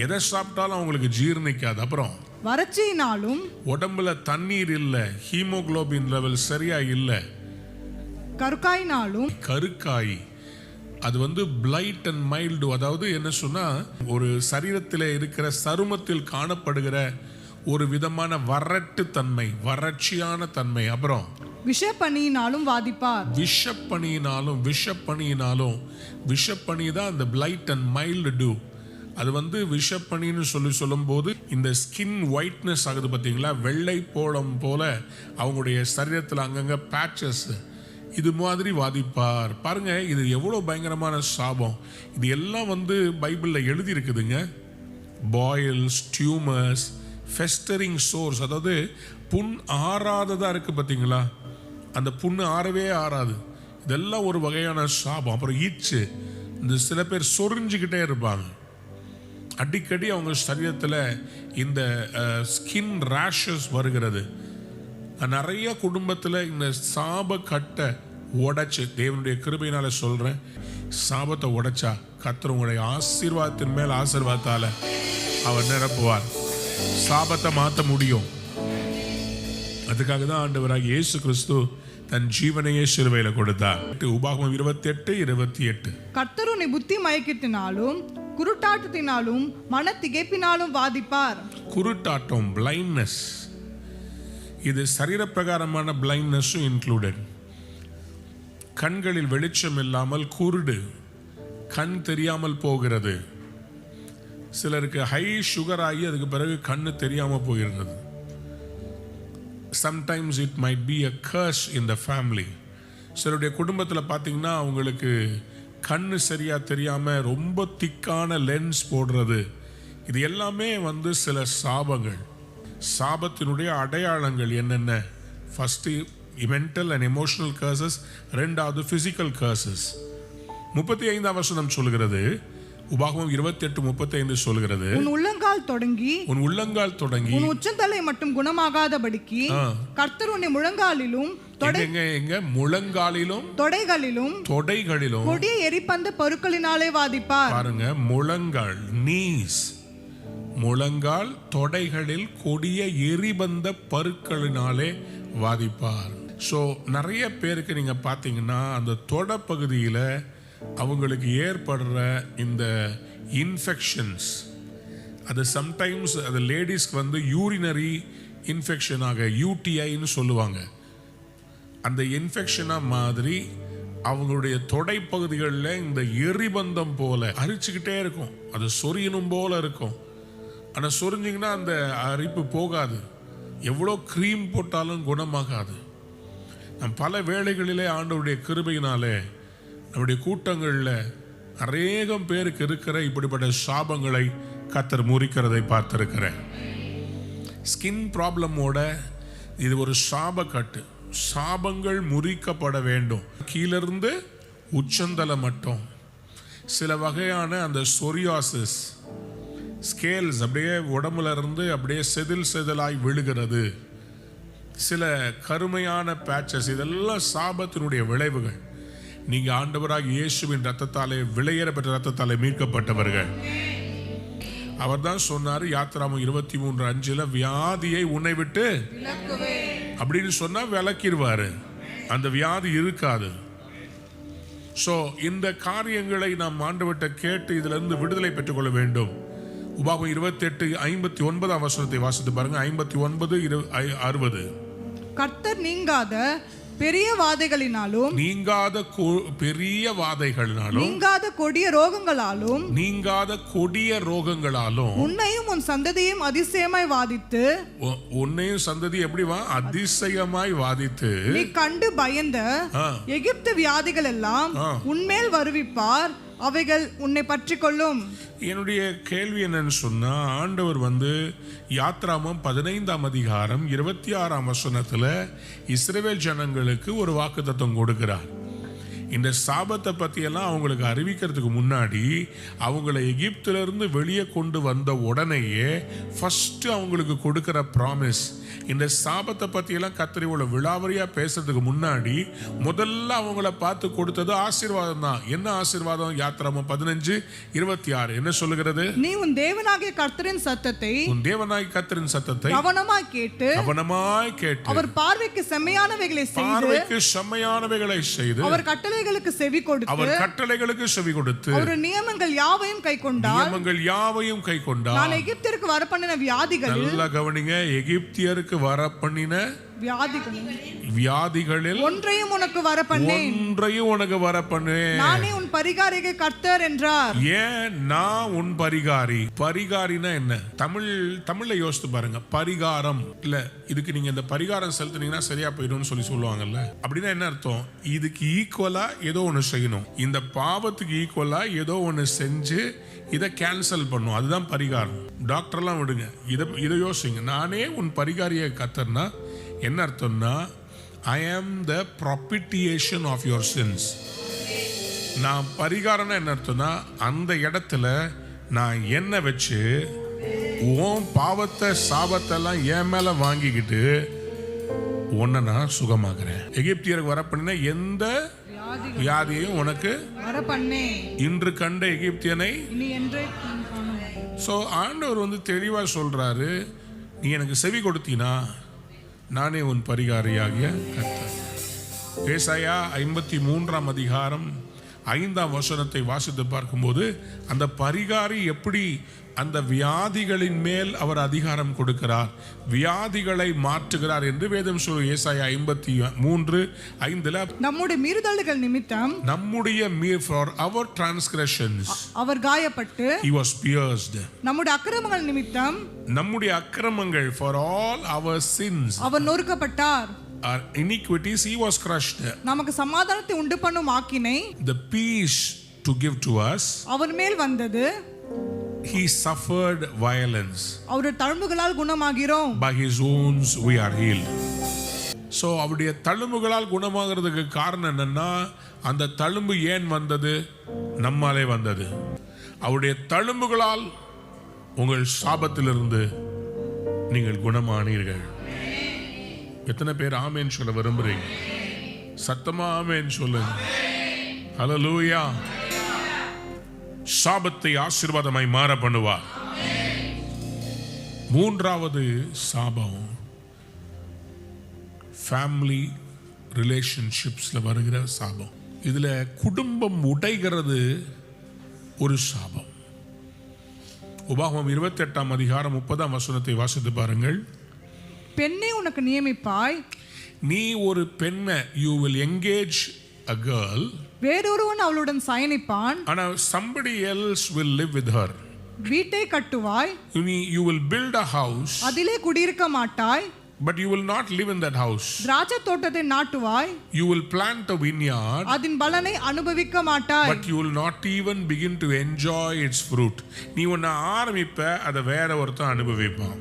எதை சாப்பிட்டாலும் அவங்களுக்கு ஜீரணிக்காது. அப்புறம் வறட்சியினாலும், உடம்புல தண்ணீர் இல்ல, ஹீமோகுளோபின் லெவல் சரியா இல்ல, கருக்காயினாலும், கருக்காய். அது பிளைட் அண்ட் மைல்டு, அதாவது என்ன சொன்னா ஒரு சரீரத்தில் இருக்கிற சருமத்தில் காணப்படுகிற ஒரு விதமான வறட்டு தன்மை, வறட்சியான தன்மை. அப்புறம் விஷப்பணியினாலும் வாதிப்பார். விஷப்பணியினாலும், விஷப்பணி தான் அந்த பிளைட் அண்ட் மைல்டு டூ. அது விஷப்பணின்னு சொல்லும்போது இந்த ஸ்கின் ஒயிட்னஸ் ஆகுது பார்த்தீங்களா, வெள்ளை போடம் போல அவங்களுடைய சரீரத்தில் அங்கங்க பேச்சஸ், இது மாதிரி வாதிப்பார். பாருங்க இது எவ்வளோ பயங்கரமான சாபம். இது எல்லாம் பைபிளில் எழுதி இருக்குதுங்க. பாயில்ஸ், டியூமர்ஸ், ஃபெஸ்டரிங் சோர்ஸ், அதாவது புண் ஆறாததா இருக்கு பார்த்தீங்களா, அந்த புண்ணு ஆறவே ஆறாது. இதெல்லாம் ஒரு வகையான சாபம். அப்புறம் ஈச்சு, இந்த சில பேர் சொரிஞ்சுக்கிட்டே இருப்பாங்க அடிக்கடி, அவங்க சரீரத்தில் இந்த ஸ்கின் ரேஷஸ் வருகிறது. நிறைய குடும்பத்தில் இந்த சாப கட்டை உடைச்சு, தேவனுடைய கிருபையினால சொல்றேன், சாபத்தை உடைச்சா கர்த்தர் உங்களுடைய ஆசீர்வாதத்தின் மேல் ஆசீர்வாதத்தால அவர் நிரப்புவார். சாபத்தை மாற்ற முடியும். அதுக்காக தான் ஆண்டவராகிய இயேசு கிறிஸ்து தன் ஜீவனையே சிலுவையில் கொடுத்தார். உபாகமம் 28:28. கர்த்தர் உன்னை புத்தி மயக்கத்தினாலும், குருட்டாட்டத்தினாலும், மன திகைப்பினாலும் வாதிப்பார். குருட்டாட்டம், பிளைண்ட்னஸ், இது சரீர பிரகாரமான பிளைண்ட்னஸும் இன்க்ளூடட். கண்களில் வெளிச்சம் இல்லாமல் குருடு, கண் தெரியாமல் போகிறது. சிலருக்கு ஹை சுகர் ஆகி அதுக்கு பிறகு கண்ணு தெரியாம போகிறது. Sometimes it might be a curse in the family. சிலருடைய குடும்பத்தில் பார்த்தீங்கன்னா அவங்களுக்கு கண்ணு சரியா தெரியாம ரொம்ப திக்கான லென்ஸ் போடுறது, இது எல்லாமே சில சாபங்கள். சாபத்தினுடைய அடையாளங்கள் என்னென்ன? First mental and emotional curses, ரெண்டாவது பிசிக்கல் கர்சஸ். 35ஆம் வசனம் சொல்கிறது, உபாகமம் 28:35 சொல்கிறது, உன் உள்ளங்கால் தொடங்கி உன் உச்சந்தலை மட்டும் குணமாகாதபடிக்கு கர்த்தர் உன்னை முழங்காலிலும், முழங்காலிலும், தொடைகளிலும் கொடிய எரிபந்த பருக்களினாலே வாதிப்பார். பாருங்க, முழங்கால், நீஸ், முழங்கால், தொடைகளில் கொடிய எரிபந்த பருக்களினாலே வாதிப்பார். ஸோ நிறைய பேருக்கு நீங்க பார்த்தீங்கன்னா அந்த தொட பகுதியில் அவங்களுக்கு ஏற்படுற இந்த இன்ஃபெக்ஷன்ஸ், அது சம்டைம்ஸ் அது லேடிஸ்க்கு யூரினரி இன்ஃபெக்ஷனாக யூடிஐன்னு சொல்லுவாங்க. அந்த இன்ஃபெக்ஷனாக மாதிரி அவங்களுடைய தொடை பகுதிகளில் இந்த எரிபந்தம் போல அரிச்சுக்கிட்டே இருக்கும், அது சொரியணும் போல இருக்கும். ஆனால் சொரிஞ்சிங்கன்னா அந்த அரிப்பு போகாது, எவ்வளோ க்ரீம் போட்டாலும் குணமாகாது. நம் பல வேளைகளிலே ஆண்டவருடைய கிருபையினாலே நம்முடைய கூட்டங்களில் அநேகம் பேருக்கு இருக்கிற இப்படிப்பட்ட சாபங்களை கர்த்தர் முறிக்கிறதை பார்த்திருக்கிறேன். ஸ்கின் ப்ராப்ளமோட இது ஒரு சாபக்கட்டு. சாபங்கள் முறிக்கப்பட வேண்டும். கீழிருந்து உச்சந்தலை மட்டும் சில வகையான அந்த சொரியாசிஸ் ஸ்கேல்ஸ் அப்படியே உடம்புல இருந்து அப்படியே செதிலாய் விழுகிறது. சில கருமையான பேச்சஸ், இதெல்லாம் சாபத்தினுடைய விளைவுகள். நீங்க ஆண்டவராக இயேசுவின் ரத்தத்தாலே, விலையேற பெற்ற ரத்தத்தாலே மீட்கப்பட்டவர்கள். அவர் தான் சொன்னாரு யாத்திராமம் 23:5, வியாதியை உன்னை விட்டு அப்படின்னு சொன்னா விலக்கிடுவாரு, அந்த வியாதி இருக்காது. சோ இந்த காரியங்களை நாம் ஆண்டவர்கிட்ட கேட்டு இதுல இருந்து விடுதலை பெற்றுக்கொள்ள வேண்டும். உபாகமம் 28:59 வசனத்தை வாசித்து பாருங்க. 59:60. கர்த்தர் நீங்காத பெரிய வாதைகளினாலும், நீங்காத கொடிய ரோகங்களாலும் உன்னையும் உன் சந்ததியும் அதிசயமாய் வாதித்து, உன்னையும் சந்ததி எப்படி அதிசயமாய் வாதித்து நீ கண்டு பயந்த எகிப்து வியாதிகள் எல்லாம் உன்மேல் வருவிப்பார். அவைகள் உன்னை பற்றி கொள்ளும். என்னுடைய கேள்வி என்னன்னு சொன்னா, ஆண்டவர் யாத்ராமம் 15ஆம் அதிகாரம் 26ஆம் வசனத்துல இஸ்ரவேல் ஜனங்களுக்கு ஒரு வாக்குத்தத்தம் கொடுக்கிறார். இந்த சாபத்தை பற்றியெல்லாம் அவங்களுக்கு அறிவிக்கிறதுக்கு முன்னாடி அவங்கள எகிப்திலிருந்து வெளியே கொண்டு வந்த உடனேயே ஃபஸ்ட்டு அவங்களுக்கு கொடுக்குற ப்ராமிஸ், இந்த சாபத்தை பற்றியெல்லாம் கர்த்தர் இவ்வளவு விலாவரியாக பேசுறதுக்கு முன்னாடி முதல்ல அவங்கள பார்த்து கொடுத்தது ஆசீர்வாதம் தான். என்ன ஆசீர்வாதம்? யாத்ராமம் 15:26 என்ன சொல்லுகிறது? நீ உன் தேவனாகிய கர்த்தரின் சத்தத்தை கவனமாய் கேட்டு அவர் பார்வைக்கு செம்மையானவைகளை செய்து அவர் கட்டளைகளுக்கு செவி கொடுத்து அவர் நியமங்கள் யாவையும் கைக்கொண்டார். நான் எகிப்திற்கு வரப்பண்ணின வியாதிகளில், நல்லா கவனிங்க, எகிப்தியருக்கு வரப்பண்ணின வியாதிகளில் ஒன்றையும் உனக்கு வரப்பண்ணேன். நானே உன் பரிகாரிகை கர்த்தர் என்றார். ஏன் நான் உன் பரிகாரி? பரிகாரினா என்ன? தமிழ்ல யோசித்து பாருங்க. பரிகாரம் இல்ல, இதுக்கு நீங்க இந்த பரிகாரம் செலுத்தினீங்கன்னா சரியா போயிடும் சொல்லுவாங்கல்ல. அப்படின்னா என்ன அர்த்தம்? இதுக்கு ஈக்குவலா ஏதோ ஒண்ணு செய்யணும், இந்த பாவத்துக்கு ஈக்குவலா ஏதோ ஒண்ணு செஞ்சு இதை கேன்சல் பண்ணும், அதுதான் பரிகாரம். டாக்டர்லாம் விடுங்க, இதை யோசிங்க. நானே உன் பரிகாரியை கர்த்தர்னா என்ன அர்த்தம்னா, ஐ ஆம் த ப்ராபிட்டியேஷன் ஆஃப் யுவர் சின்ஸ். நான் பரிகாரம்னா என்ன அர்த்தம்னா, அந்த இடத்துல நான் என்ன வச்சு உன் பாவத்தை சாபத்தெல்லாம் என் மேல வாங்கிக்கிட்டு உன்னை நான் சுகமாக்குறேன். எகிப்தியருக்கு வரப்பண்ணின எந்த வியாதியையும் உனக்கு இன்று கண்ட எகிப்தியனை. ஆண்டவர் தெளிவா சொல்றாரு, நீ எனக்கு செவி கொடுத்தீனா நானே உன் பரிகாரியாகிய கர்த்தர். ஏசாயா 53ஆம் அதிகாரம் 5ஆம் வசனத்தை வாசித்து பார்க்கும்போது அந்த பரிகாரி எப்படி அந்த வியாதிகளின் மேல் அவர் அதிகாரம் கொடுக்கிறார், வியாதிகளை மாற்றுகிறார் என்று வேதம் சொல்லு. ஏசாயா 53:5 நம்முடைய மீறுதல்கள் நிமித்தம் for our transgressions அவர் காயப்பட்டு he was pierced. நம்முடைய அக்கிரமங்கள் நிமித்தம் for all our sins our நொறுக்கப்பட்டார். our iniquities he was crushed. நமக்கு சமாதானத்தை உண்டு பண்ணும் ஆக்கினை, the peace to give to us, அவர் மேல் வந்தது. he suffered violence, அவருடைய தழும்புகளால் குணமாகிறோம். by his wounds we are healed. அவருடைய தழும்புகளால் குணமாகிறதுக்கு காரணம் என்னன்னா, அந்த தழும்பு ஏன் வந்தது? நம்மாலே வந்தது. அவருடைய தழும்புகளால் உங்கள் சாபத்திலிருந்து நீங்கள் குணமானீர்கள். எத்தனை பேர் ஆமேன் சொல்ல விரும்புறீங்க? சத்தமா ஆமேன் சொல்லுங்க. ஹல்லேலூயா. சாபத்தை ஆசீர்வாதமாய் மாற பண்ணுவார். மூன்றாவது சாபம் ஃபேமிலி ரிலேஷன்ஷிப்ஸ்ல வருகிற சாபம். இதுல குடும்பம் உடைகிறது ஒரு சாபம். உபாகமம் 28ஆம் அதிகாரம் 30ஆம் வசனத்தை வாசித்து பாருங்கள். பெண்ணை உனக்கு நியமிப்பாய், நீ ஒரு பெண்ணை, you will engage a girl, வேறொருவன் அவளுடன் சயனிப்பான், and somebody else will live with her. வீட்டை கட்டுவாய், you will build a house, அதிலே குடியிருக்க மாட்டாய், but you will not live in that house. திராட்சை தோட்டத்தை நாட்டுவாய், you will plant a vineyard, அதன் பலனை அனுபவிக்க மாட்டாய், but you will not even begin to enjoy its fruit. நீ ஒன்னு ஆரம்பிப்ப, அதை வேற ஒருத்தன் அனுபவிப்பான்.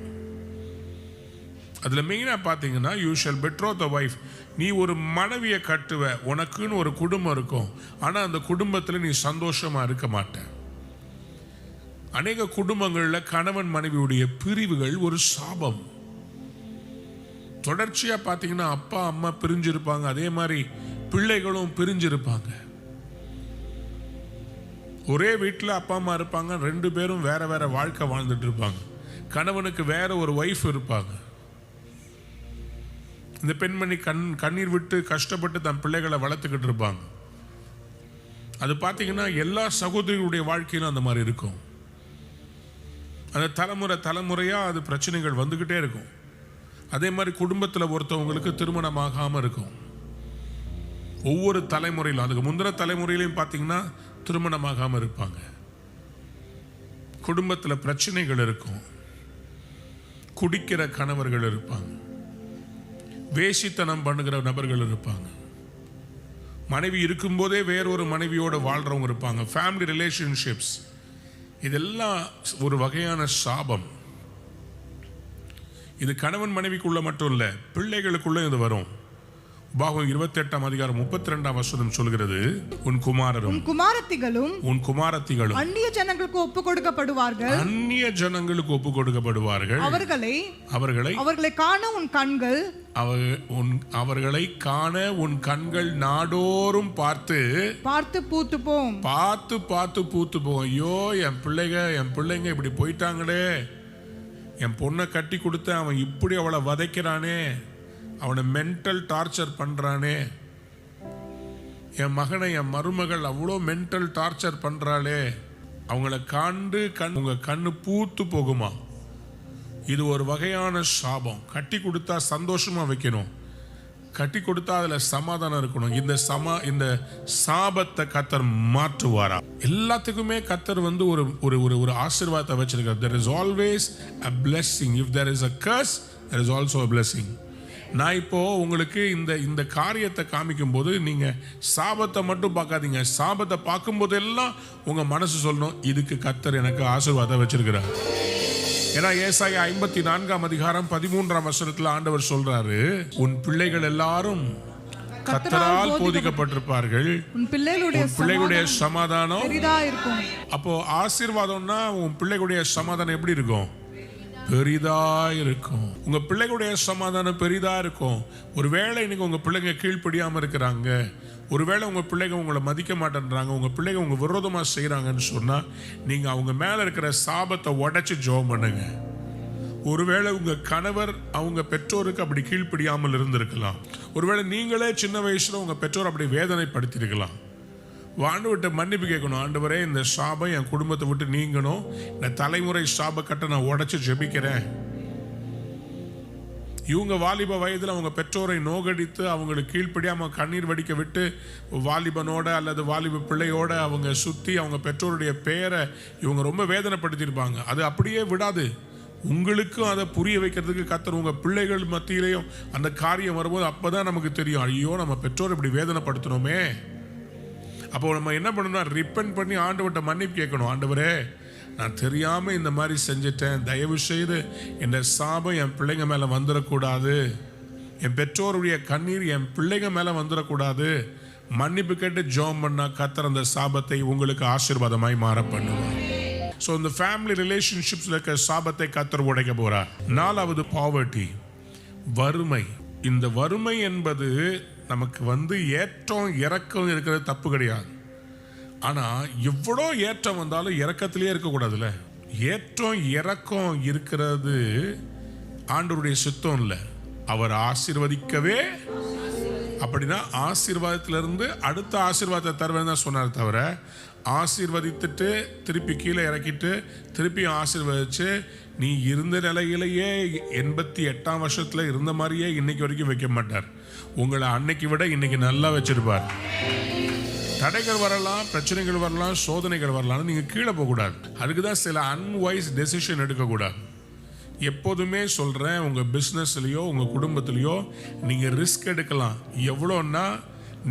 அதுல மெயினா பாத்தீங்கன்னா, you shall betroth a wife. நீ ஒரு மனைவியை கட்டுவ, உனக்குன்னு ஒரு குடும்பம் இருக்கும், ஆனா அந்த குடும்பத்துல நீ சந்தோஷமா இருக்க மாட்ட. அநேக குடும்பங்கள்ல கணவன் மனைவியுடைய பிரிவுகள் ஒரு சாபம். தொடர்ச்சியா பாத்தீங்கன்னா அப்பா அம்மா பிரிஞ்சிருப்பாங்க, அதே மாதிரி பிள்ளைகளும் பிரிஞ்சிருப்பாங்க. ஒரே வீட்டில் அப்பா அம்மா இருப்பாங்க, ரெண்டு பேரும் வேற வேற வாழ்க்கை வாழ்ந்துட்டு இருப்பாங்க. கணவனுக்கு வேற ஒரு வைஃப் இருப்பாங்க. இந்த பெண்மணி கண்ணீர் விட்டு கஷ்டப்பட்டு தன் பிள்ளைகளை வளர்த்துக்கிட்டு இருப்பாங்க. அது பார்த்தீங்கன்னா எல்லா சகோதரிகளுடைய வாழ்க்கையிலும் அந்த மாதிரி இருக்கும். அந்த தலைமுறையா அது பிரச்சனைகள் வந்துகிட்டே இருக்கும். அதே மாதிரி குடும்பத்தில் ஒருத்தவங்களுக்கு திருமணமாகாமல் இருக்கும். ஒவ்வொரு தலைமுறையிலும், அதுக்கு முந்தின தலைமுறையிலையும் பார்த்தீங்கன்னா திருமணமாகாமல் இருப்பாங்க. குடும்பத்தில் பிரச்சனைகள் இருக்கும். குடிக்கிற கணவர்கள் இருப்பாங்க, வேசித்தனம் பண்ணுகிற நபர்கள் இருப்பாங்க, மனைவி இருக்கும்போதே வேறொரு மனைவியோட வாழ்றவங்க இருப்பாங்க. ஃபேமிலி ரிலேஷன்ஷிப்ஸ் இதெல்லாம் ஒரு வகையான சாபம். இது கணவன் மனைவிக்குள்ள மட்டும் இல்லை, பிள்ளைகளுக்குள்ள இது வரும். உபாகமம் 28ஆம் அதிகாரம் 32ஆம் வசனம் சொல்கிறது, உன் குமாரரும் உன் குமாரத்திகளும் அந்நிய ஜனங்களுக்கு ஒப்பு கொடுக்கப்படுவார்கள். அந்நிய ஜனங்களுக்கு ஒப்பு கொடுக்கப்படுவார்கள். அவர்களை காண உன் கண்கள் அவர்களை காண உன் கண்கள் நாடோறும் பார்த்து பூத்து போம். பார்த்து பூத்து போம். ஐயோ, என் பிள்ளைங்க இப்படி போயிட்டாங்களே, என் பொண்ணை கட்டி கொடுத்த அவன் இப்படி அவளை வதைக்கிறானே, அவனை மென்டல் டார்ச்சர் பண்றானே, என் மகனை என் மருமகள் அவ்வளோ மென்டல் டார்ச்சர் பண்றாளே, அவங்கள காண்டு உங்க கண்ணு பூத்து போகுமா? இது ஒரு வகையான சாபம். கட்டி கொடுத்தா சந்தோஷமா வைக்கணும், கட்டி கொடுத்தா அதுல சமாதானம் இருக்கணும். இந்த சாபத்தை கர்த்தர் மாற்றுவாரா? எல்லாத்துக்குமே கர்த்தர் ஒரு ஆசீர்வாதத்தை வச்சிருக்கார். There is always a blessing. If there is a curse, there is also a blessing. நான் இப்போ உங்களுக்கு இந்த காரியத்தை காமிக்கும் போது நீங்க சாபத்தை மட்டும் பார்க்காதீங்க. சாபத்தை பார்க்கும் போதெல்லாம் உங்க மனசு சொல்லணும், இதுக்கு கர்த்தர் எனக்கு ஆசீர்வாதம் வச்சிருக்கிறார். ஏன்னா ஏசாயா 54ஆம் அதிகாரம் 13ஆம் வசனத்துல ஆண்டவர் சொல்றாரு, உன் பிள்ளைகள் எல்லாரும் கர்த்தரால் போதிக்கப்பட்டிருப்பார்கள், உன் பிள்ளைகளுடைய சமாதானம் பெரிதா இருக்கும். அப்போ ஆசீர்வாதம்னா உன் பிள்ளைகளுடைய சமாதானம் எப்படி இருக்கும்? பெரிதா இருக்கும். உங்க பிள்ளைகளுடைய சமாதானம் பெரிதா இருக்கும். ஒருவேளை இன்னைக்கு உங்க பிள்ளைங்க கீழ்ப்படியாம இருக்கிறாங்க, ஒருவேளை உங்க பிள்ளைங்க உங்களை மதிக்க மாட்டேன்றாங்க, உங்க பிள்ளைங்க உங்க விரோதமா செய்யறாங்கன்னு சொன்னா நீங்க அவங்க மேல இருக்கிற சாபத்தை உடைச்சு ஜெபம் பண்ணுங்க. ஒருவேளை உங்க கணவர் அவங்க பெற்றோருக்கு அப்படி கீழ்ப்படியாமல் இருந்திருக்கலாம். ஒருவேளை நீங்களே சின்ன வயசுல உங்க பெற்றோர் அப்படி வேதனைப்படுத்திருக்கலாம். ஆண்டவர்கிட்ட மன்னிப்பு கேட்கணும். ஆண்டவரே, இந்த சாபம் என் குடும்பத்தை விட்டு நீங்கணும், இந்த தலைமுறை சாப கட்டை நான் உடைச்சு ஜெபிக்கிறேன். இவங்க வாலிப வயதில் அவங்க பெற்றோரை நோகடித்து அவங்களுக்கு கீழ்ப்படியாம கண்ணீர் வடிக்க விட்டு வாலிபனோட அல்லது வாலிப பிள்ளையோட அவங்க சுற்றி அவங்க பெற்றோருடைய பெயரை இவங்க ரொம்ப வேதனைப்படுத்தியிருப்பாங்க. அது அப்படியே விடாது. உங்களுக்கும் அதை புரிய வைக்கிறதுக்கு கர்த்தர் உங்க பிள்ளைகள் மத்தியிலையும் அந்த காரியம் வரும்போது அப்பதான் நமக்கு தெரியும், ஐயோ நம்ம பெற்றோர் இப்படி வேதனைப்படுத்தணுமே. அப்போ நம்ம என்ன பண்ணணும்? ரிப்பென்ட் பண்ணி ஆண்டவர்கிட்ட மன்னிப்பு கேட்கணும். ஆண்டவரே, நான் தெரியாம இந்த மாதிரி செஞ்சிட்டேன், தயவு செய்து இந்த சாபம் என் பிள்ளைங்க மேல வந்துடக்கூடாது, என் பெற்றோருடைய கண்ணீர் என் பிள்ளைங்க மேல வந்துடக்கூடாது. மன்னிப்பு கேட்டு ஜெபம் பண்ணா கர்த்தர் அந்த சாபத்தை உங்களுக்கு ஆசீர்வாதமாய் மாற பண்ணுவார். ஸோ இந்த ஃபேமிலி ரிலேஷன்ஷிப்ஸ்ல இருக்க சாபத்தை கர்த்தர் உடைக்க போறார். 4வது பாவர்ட்டி, வறுமை. இந்த வறுமை என்பது நமக்கு ஏற்றம் இறக்கம் இருக்கிறது தப்பு கிடையாது. ஆனா எவ்வளோ ஏற்றம் வந்தாலும் இறக்கத்திலே இருக்கக்கூடாதுல்ல. ஏற்றம் இறக்கம் இருக்கிறது ஆண்டவருடைய சித்தம் இல்லை. அவர் ஆசீர்வதிக்கவே, அப்படின்னா ஆசீர்வாதத்திலிருந்து அடுத்த ஆசீர்வாதத்தை தருவேன் தான் சொன்னார் தவிர, ஆசீர்வதித்துட்டு திருப்பி கீழே இறக்கிட்டு திருப்பி ஆசீர்வதிச்சு நீ இருந்த நிலையிலேயே 88ஆம் வருஷத்துல இருந்த மாதிரியே இன்னைக்கு வரைக்கும் வைக்க மாட்டார். உங்களை அன்னைக்கு விட இன்னைக்கு நல்லா வச்சிருப்பார். தடைகள் வரலாம், பிரச்சனைகள் வரலாம், சோதனைகள் வரலாம், நீங்க கீழே போகக்கூடாது. அதுக்குதான் சில அன்வைஸ் டெசிஷன் எடுக்கக்கூடாது. எப்போதுமே சொல்றேன், உங்க பிஸ்னஸ்லயோ உங்க குடும்பத்திலயோ நீங்க ரிஸ்க் எடுக்கலாம். எவ்வளோன்னா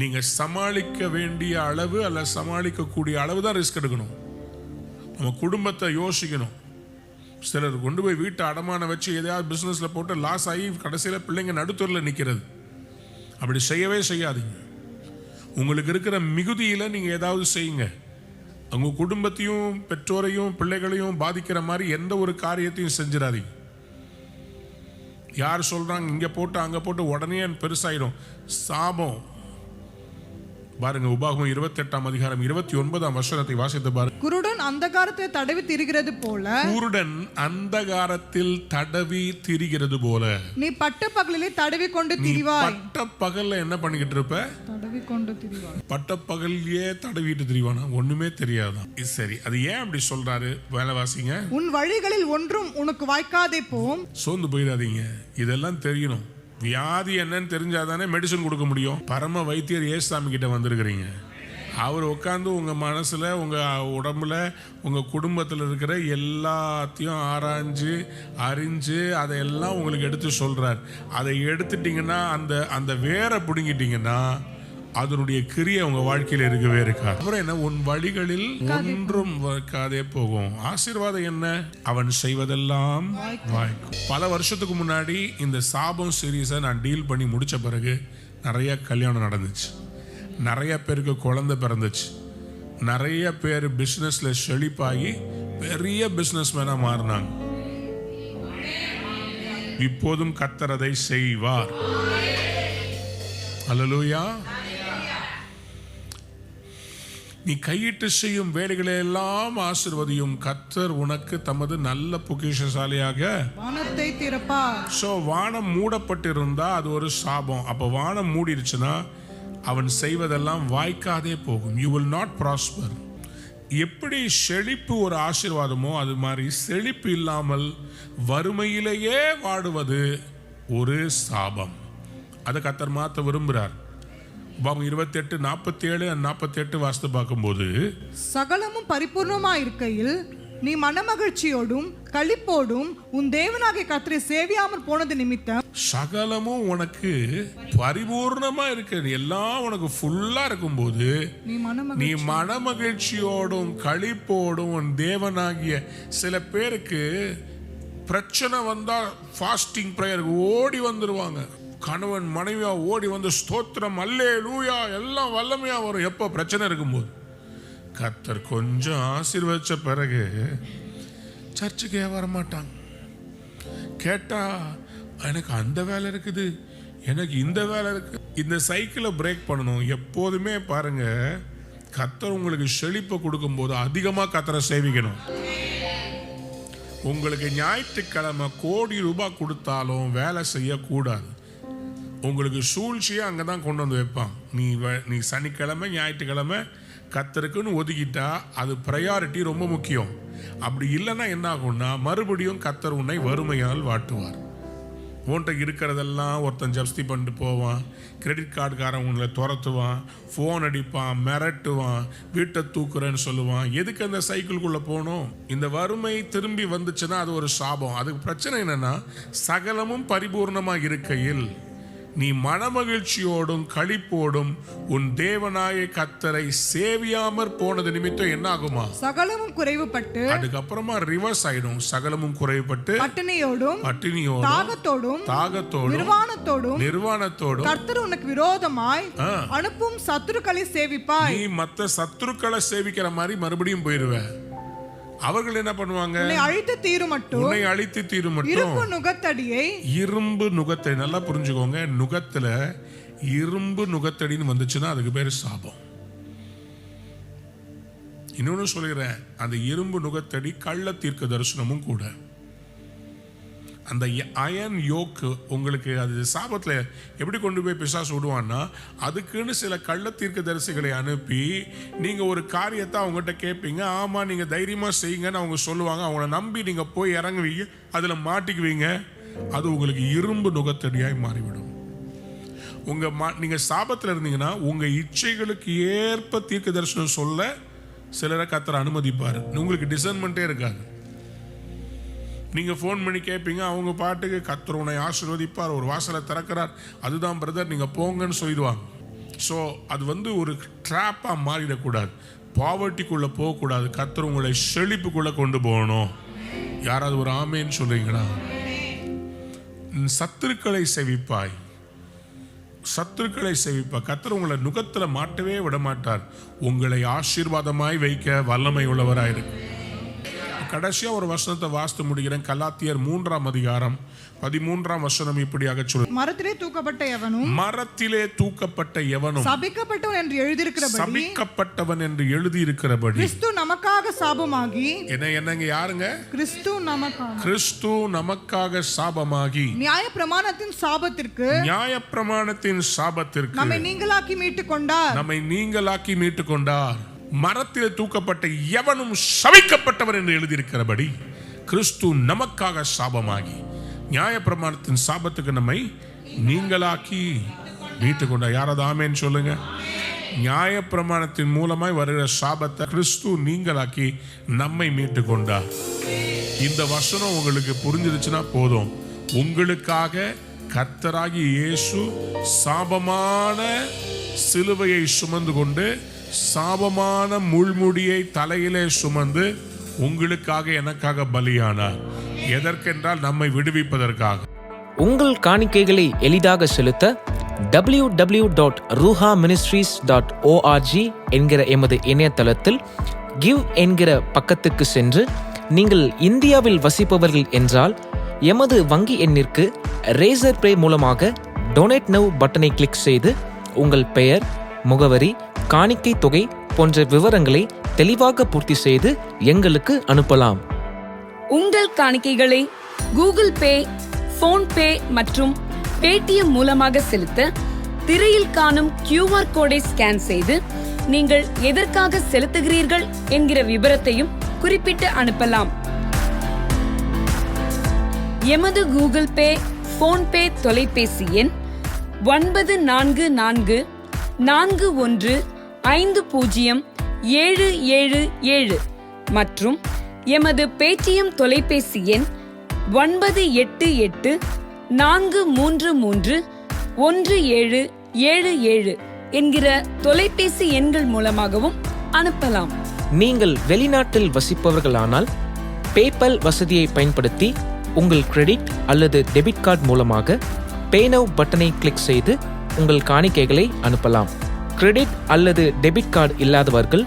நீங்க சமாளிக்க வேண்டிய அளவு அல்ல சமாளிக்கக்கூடிய அளவு தான் ரிஸ்க் எடுக்கணும். நம்ம குடும்பத்தை யோசிக்கணும். சிலர் கொண்டு போய் வீட்டை அடமான வச்சு எதையாவது பிஸ்னஸ்ல போட்டு லாஸ் ஆகி கடைசியில் பிள்ளைங்க நடுத்தூரில் நிற்கிறது. அப்படி செய்யவே செய்யாதீங்க. உங்களுக்கு இருக்கிற மிகுதியில் நீங்கள் ஏதாவது செய்யுங்க. உங்க குடும்பத்தையும் பெற்றோரையும் பிள்ளைகளையும் பாதிக்கிற மாதிரி எந்த ஒரு காரியத்தையும் செஞ்சிடாதீங்க. யார் சொல்றாங்க இங்கே போட்டு அங்கே போட்டு உடனே பெருசாயிடும் சாபம். பாருங்க, உபாகமம் 28ஆம் அதிகாரம் 29ஆம் வசனத்தை வாசித்து பாருங்க. குருடன் அந்தகாரத்தில் தடவி திரிகிறது போல, குருடன் அந்தகாரத்தில் தடவி திரிகிறது போல நீ பட்ட பகலிலே தடவி கொண்டு திரிவாய். பட்ட பகல்ல என்ன பண்ணிக்கிட்டு இருப்ப? தடவி கொண்டு திரிவாய். பட்ட பகல்லையே தடவிட்டு திரிவானா? ஒண்ணுமே தெரியாதான். சரி, அது ஏன் அப்படி சொல்றாரு? வேலை வாசிங்க. உன் வழிகளில் ஒன்றும் உனக்கு வாய்க்காதே போம். சோர்ந்து போயிடாதீங்க. இதெல்லாம் தெரியணும். வியாதி என்னன்னு தெரிஞ்சாதானே மெடிசன் கொடுக்க முடியும். பரம வைத்தியர் ஏசுசாமி கிட்ட வந்திருக்கிறீங்க. அவர் உட்காந்து உங்க மனசுல உங்க உடம்புல உங்க குடும்பத்தில் இருக்கிற எல்லாத்தையும் ஆராய்ஞ்சு அறிஞ்சு அதையெல்லாம் உங்களுக்கு எடுத்து சொல்றார். அதை எடுத்துட்டீங்கன்னா அந்த வேரை பிடுங்கிட்டீங்கன்னா அதனுடைய கிரியை உங்க வாழ்க்கையில இருக்கவே இருக்காது. அப்புறம் என்ன, உன் வழிகளில் ஒன்றும் வைக்காதே போகும். ஆசீர்வாதம் என்ன, அவன் செய்வதெல்லாம் வாய்க்கும். பல வருஷத்துக்கு முன்னாடி இந்த சாபம் சீரீஸை நான் டீல் பண்ணி முடிச்ச பிறகு நிறைய கல்யாணம் நடந்துச்சு, நிறைய பேருக்கு குழந்தை பிறந்துச்சு, நிறைய பேர் பிசினஸ்ல செழிப்பாகி பெரிய பிசினஸ் மேனா மாறினாங்க. இப்போதும் கர்த்தர் அதை செய்வார். அல்லேலூயா. நீ கையிட்டு செய்யும் வேலைகளை எல்லாம் ஆசீர்வதியும் கர்த்தர் உனக்கு தமது நல்ல பொக்கிஷசாலியாக வானத்தை திறப்பார். சோ வானம் மூடப்பட்டிருந்தா அது ஒரு சாபம். அப்ப வானம் மூடிடுச்சுன்னா அவன் செய்வதெல்லாம் வாய்க்காதே போகும். You will not prosper. எப்படி செழிப்பு ஒரு ஆசீர்வாதமோ அது மாதிரி செழிப்பு இல்லாமல் வறுமையிலேயே வாடுவது ஒரு சாபம். அதை கர்த்தர் மாற்ற விரும்புகிறார். 28:47-48 வாசித்து பார்க்கும்போது, சகலமும் பரிபூர்ணமா இருக்கையில் நீ மனமகிழ்ச்சியோடும் களிப்போடும் உன் தேவனாகிய கர்த்தரை சேவியாமல் போனது நிமித்தம், சகலமும் உனக்கு பரிபூர்ணமா இருக்கு, எல்லாம் உனக்கு ஃபுல்லா இருக்கும்போது நீ மனமகிழ்ச்சியோடும் களிப்போடும் உன் தேவனாகிய. சில பேருக்கு பிரச்சனை வந்தா ஃபாஸ்டிங் பிரேயருக்கு ஓடி வந்துருவாங்க. கணவன் மனைவியா ஓடி வந்து ஸ்தோத்திரம் அல்லேலூயா எல்லாம் வல்லமையா வரும். எப்போ பிரச்சனை இருக்கும்போது கர்த்தர் கொஞ்சம் ஆசீர்வதிச்ச பிறகு சர்ச்சுக்கே வரமாட்டாங்க. கேட்டா எனக்கு அந்த வேலை இருக்குது, எனக்கு இந்த வேலை இருக்கு. இந்த சைக்கிளை பிரேக் பண்ணணும். எப்போதுமே பாருங்க, கர்த்தர் உங்களுக்கு செழிப்பை கொடுக்கும்போது அதிகமாக கர்த்தரை சேவிக்கணும். உங்களுக்கு ஞாயிற்றுக்கிழமை கோடி ரூபாய் கொடுத்தாலும் வேலை செய்யக்கூடாது. உங்களுக்கு சூழ்ச்சியை அங்கே தான் கொண்டு வந்து வைப்பான். நீ சனிக்கிழமை ஞாயிற்றுக்கிழமை கர்த்தருக்குன்னு ஒதுக்கிட்டா அது ப்ரையாரிட்டி ரொம்ப முக்கியம். அப்படி இல்லைன்னா என்ன ஆகும்னா மறுபடியும் கர்த்தர் உன்னை வறுமையால் வாட்டுவார். உன்கிட்ட இருக்கிறதெல்லாம் ஒருத்தன் ஜப்தி பண்ணிட்டு போவான், கிரெடிட் கார்டுக்காரன் உங்களை துரத்துவான், ஃபோன் அடிப்பான், மிரட்டுவான், வீட்டை தூக்குறேன்னு சொல்லுவான். எதுக்கு அந்த சைக்கிள்குள்ளே போகணும்? இந்த வறுமை திரும்பி வந்துச்சுன்னா அது ஒரு சாபம். அதுக்கு பிரச்சனை என்னன்னா, சகலமும் பரிபூர்ணமாக இருக்கையில் நீ மனமகிழ்ச்சியோடும் களிப்போடும் உன் தேவனாய கர்த்தரை சேவியாமற் போனது நிமித்தம் என்ன ஆகுமா? சகலமும் குறைவுபட்டு, அதுக்கப்புறமா ரிவர்ஸ் ஆயிடும். சகலமும் குறைவுபட்டு பட்டினியோடும் தாகத்தோடும் நிர்வாணத்தோடும் கர்த்தர் உனக்கு விரோதமாய் அனுப்பும் சத்துருக்களை சேவிப்பாய். நீ மத்த சத்துருக்களை சேவிக்கிற மாதிரி மறுபடியும் போயிருவ. அவர்கள் என்ன பண்ணுவாங்க? உன்னை அழித்து தீரும் மட்டும் இரும்பு நுகத்தடி. நல்லா புரிஞ்சுக்கோங்க, நுகத்துல இரும்பு நுகத்தடின்னு வந்துச்சுன்னா அதுக்கு பேரு சாபம். இன்னொன்னு சொல்லிடுறேன், அந்த இரும்பு நுகத்தடி கள்ள தீர்க்க தரிசனமும் கூட. அந்த அயன் யோக்கு உங்களுக்கு அது சாபத்தில் எப்படி கொண்டு போய் பிசாசு விடுவான்னா, அதுக்குன்னு சில கள்ள தீர்க்க தரிசிகளை அனுப்பி நீங்கள் ஒரு காரியத்தை அவங்ககிட்ட கேட்பீங்க. ஆமாம் நீங்கள் தைரியமாக செய்யுங்கன்னு அவங்க சொல்லுவாங்க. அவங்கள நம்பி நீங்கள் போய் இறங்குவீங்க, அதில் மாட்டிக்குவீங்க. அது உங்களுக்கு இரும்பு நுகத்தடியாய் மாறிவிடும். நீங்கள் சாபத்தில் இருந்தீங்கன்னா உங்கள் இச்சைகளுக்கு ஏற்ப தீர்க்க தரிசனம் சொல்ல சிலரை கர்த்தர் அனுமதிப்பார். உங்களுக்கு டிசர்ன்மெண்ட்டே இருக்காது. நீங்க ஃபோன் பண்ணி கேட்பீங்க, அவங்க பாட்டுக்கு கர்த்தர் உன்னை ஆசீர்வதிப்பார், ஒரு வாசலை திறக்கிறார், அதுதான் பிரதர் நீங்க போங்கன்னு சொல்லிடுவாங்க. ஸோ அது ஒரு ட்ராப்பா மாறிடக்கூடாது. பாவர்ட்டிக்குள்ள போகக்கூடாது. கர்த்தர் உங்களை செழிப்புக்குள்ள கொண்டு போகணும். யாராவது ஒரு ஆமேன்னு சொல்றீங்களா? சத்துருக்களை செவிப்பாய், சத்துருக்களை செவிப்பாய். கர்த்தர் உங்களை நுகத்துல மாட்டவே விட மாட்டார். உங்களை ஆசீர்வாதமாய் வைக்க வல்லமை உள்ளவராயிருக்கு. கடைசியா ஒரு வசனத்தை வாசித்து முடிக்கிறேன். கலாத்தியர் 3:13 இப்படியாக சொல்லுது, மரத்திலே தூக்கப்பட்ட எவனும் சபிக்கப்பட்டவன் என்று எழுதியிருக்கிறபடி கிறிஸ்து நமக்காக சாபமாகி. என்னங்க யாருங்க? கிறிஸ்து நமக்காக சாபமாகி நியாயப்பிரமாணத்தின் சாபத்திற்கு நம்மை நீங்களாக்கி மீட்டுக் கொண்டார். மரத்தில் தூக்கப்பட்ட எவனும் சபிக்கப்பட்டவர் என்று எழுதியிருக்கிறபடி கிறிஸ்து நமக்காக சாபமாகி நியாயப்பிரமாணத்தின் சாபத்துக்கு நம்மை நீங்களாக்கி மீட்டுக் கொண்டார். யாராவது ஆமேன்னு சொல்லுங்க. நியாயப்பிரமாணத்தின் மூலமாய் வருகிற சாபத்தை கிறிஸ்து நீங்களாக்கி நம்மை மீட்டுக் கொண்டார். இந்த வசனம் உங்களுக்கு புரிஞ்சிருச்சுன்னா போதும். உங்களுக்காக கர்த்தராகி இயேசு சாபமான சிலுவையை சுமந்து கொண்டு சாபமான முள்முடியை தலையிலே சுமந்து உங்களுக்காக எனக்காக பலியானார். எதற்கென்றால் நம்மை விடுவிப்பதற்காக. உங்கள் காணிக்கைகளை எளிதாக செலுத்த www.ruhaministries.org என்கிற எமது இணையதளத்தில் கிவ் என்கிற பக்கத்துக்கு சென்று, நீங்கள் இந்தியாவில் வசிப்பவர்கள் என்றால் எமது வங்கி எண்ணிற்கு ரேசர் பே மூலமாக டொனேட் நவ் பட்டனை கிளிக் செய்து உங்கள் பெயர், முகவரி, காணிக்கை தொகை போன்ற விவரங்களை தெளிவாக பூர்த்தி செய்து எங்களுக்கு அனுப்பலாம். உங்கள் காணிக்கைகளை கூகுள் பே, போன்பே மற்றும் பேடிஎம் மூலமாக செலுத்த திரையில் காணும் QR கோடை ஸ்கேன் செய்து நீங்கள் எதற்காக செலுத்துகிறீர்கள் என்கிற விபரத்தையும் குறிப்பிட்டு அனுப்பலாம். எமது கூகுள் பே, போன்பே தொலைபேசி எண் 9441415077 மற்றும் எமது பேடிஎம் தொலைபேசி எண் 9884331777 என்கிற தொலைபேசி எண்கள் மூலமாகவும் அனுப்பலாம். நீங்கள் வெளிநாட்டில் வசிப்பவர்களானால் பேபால் வசதியை பயன்படுத்தி உங்கள் கிரெடிட் அல்லது டெபிட் கார்டு மூலமாக பே நவ் பட்டனை கிளிக் செய்து உங்கள் காணிக்கைகளை அனுப்பலாம். கிரெடிட் அல்லது டெபிட் கார்டு இல்லாதவர்கள்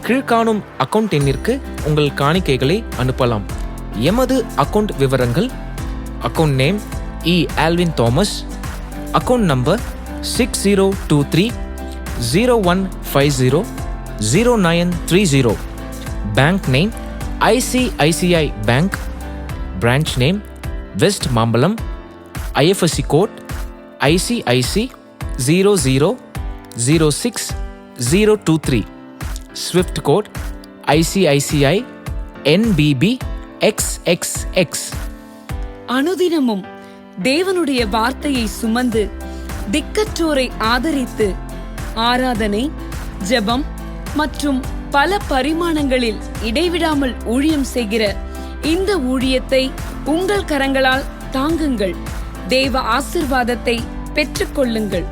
கீழ்காணும் அக்கவுண்ட் எண்ணிற்கு உங்கள் காணிக்கைகளை அனுப்பலாம். எமது அக்கவுண்ட் விவரங்கள்: account name E. Alvin Thomas, account number 602301500930, bank name ICICI bank, branch name west Mambalam, IFSC code ICIC 0006023, swift code ICICI NBB XXX. அனுதினமும் தேவனுடைய வார்த்தையை சுமந்து திக்கற்றோரை ஆதரித்து ஆராதனை, ஜெபம் மற்றும் பல பரிமாணங்களில் இடைவிடாமல் ஊழியம் செய்கிற இந்த ஊழியத்தை உங்கள் கரங்களால் தாங்குங்கள். தேவ ஆசீர்வாதத்தை பெற்றுக்கொள்ளுங்கள்.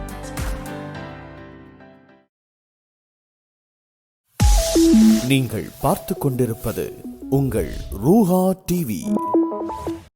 நீங்கள் பார்த்து கொண்டிருப்பது உங்கள் ரூஹா டிவி.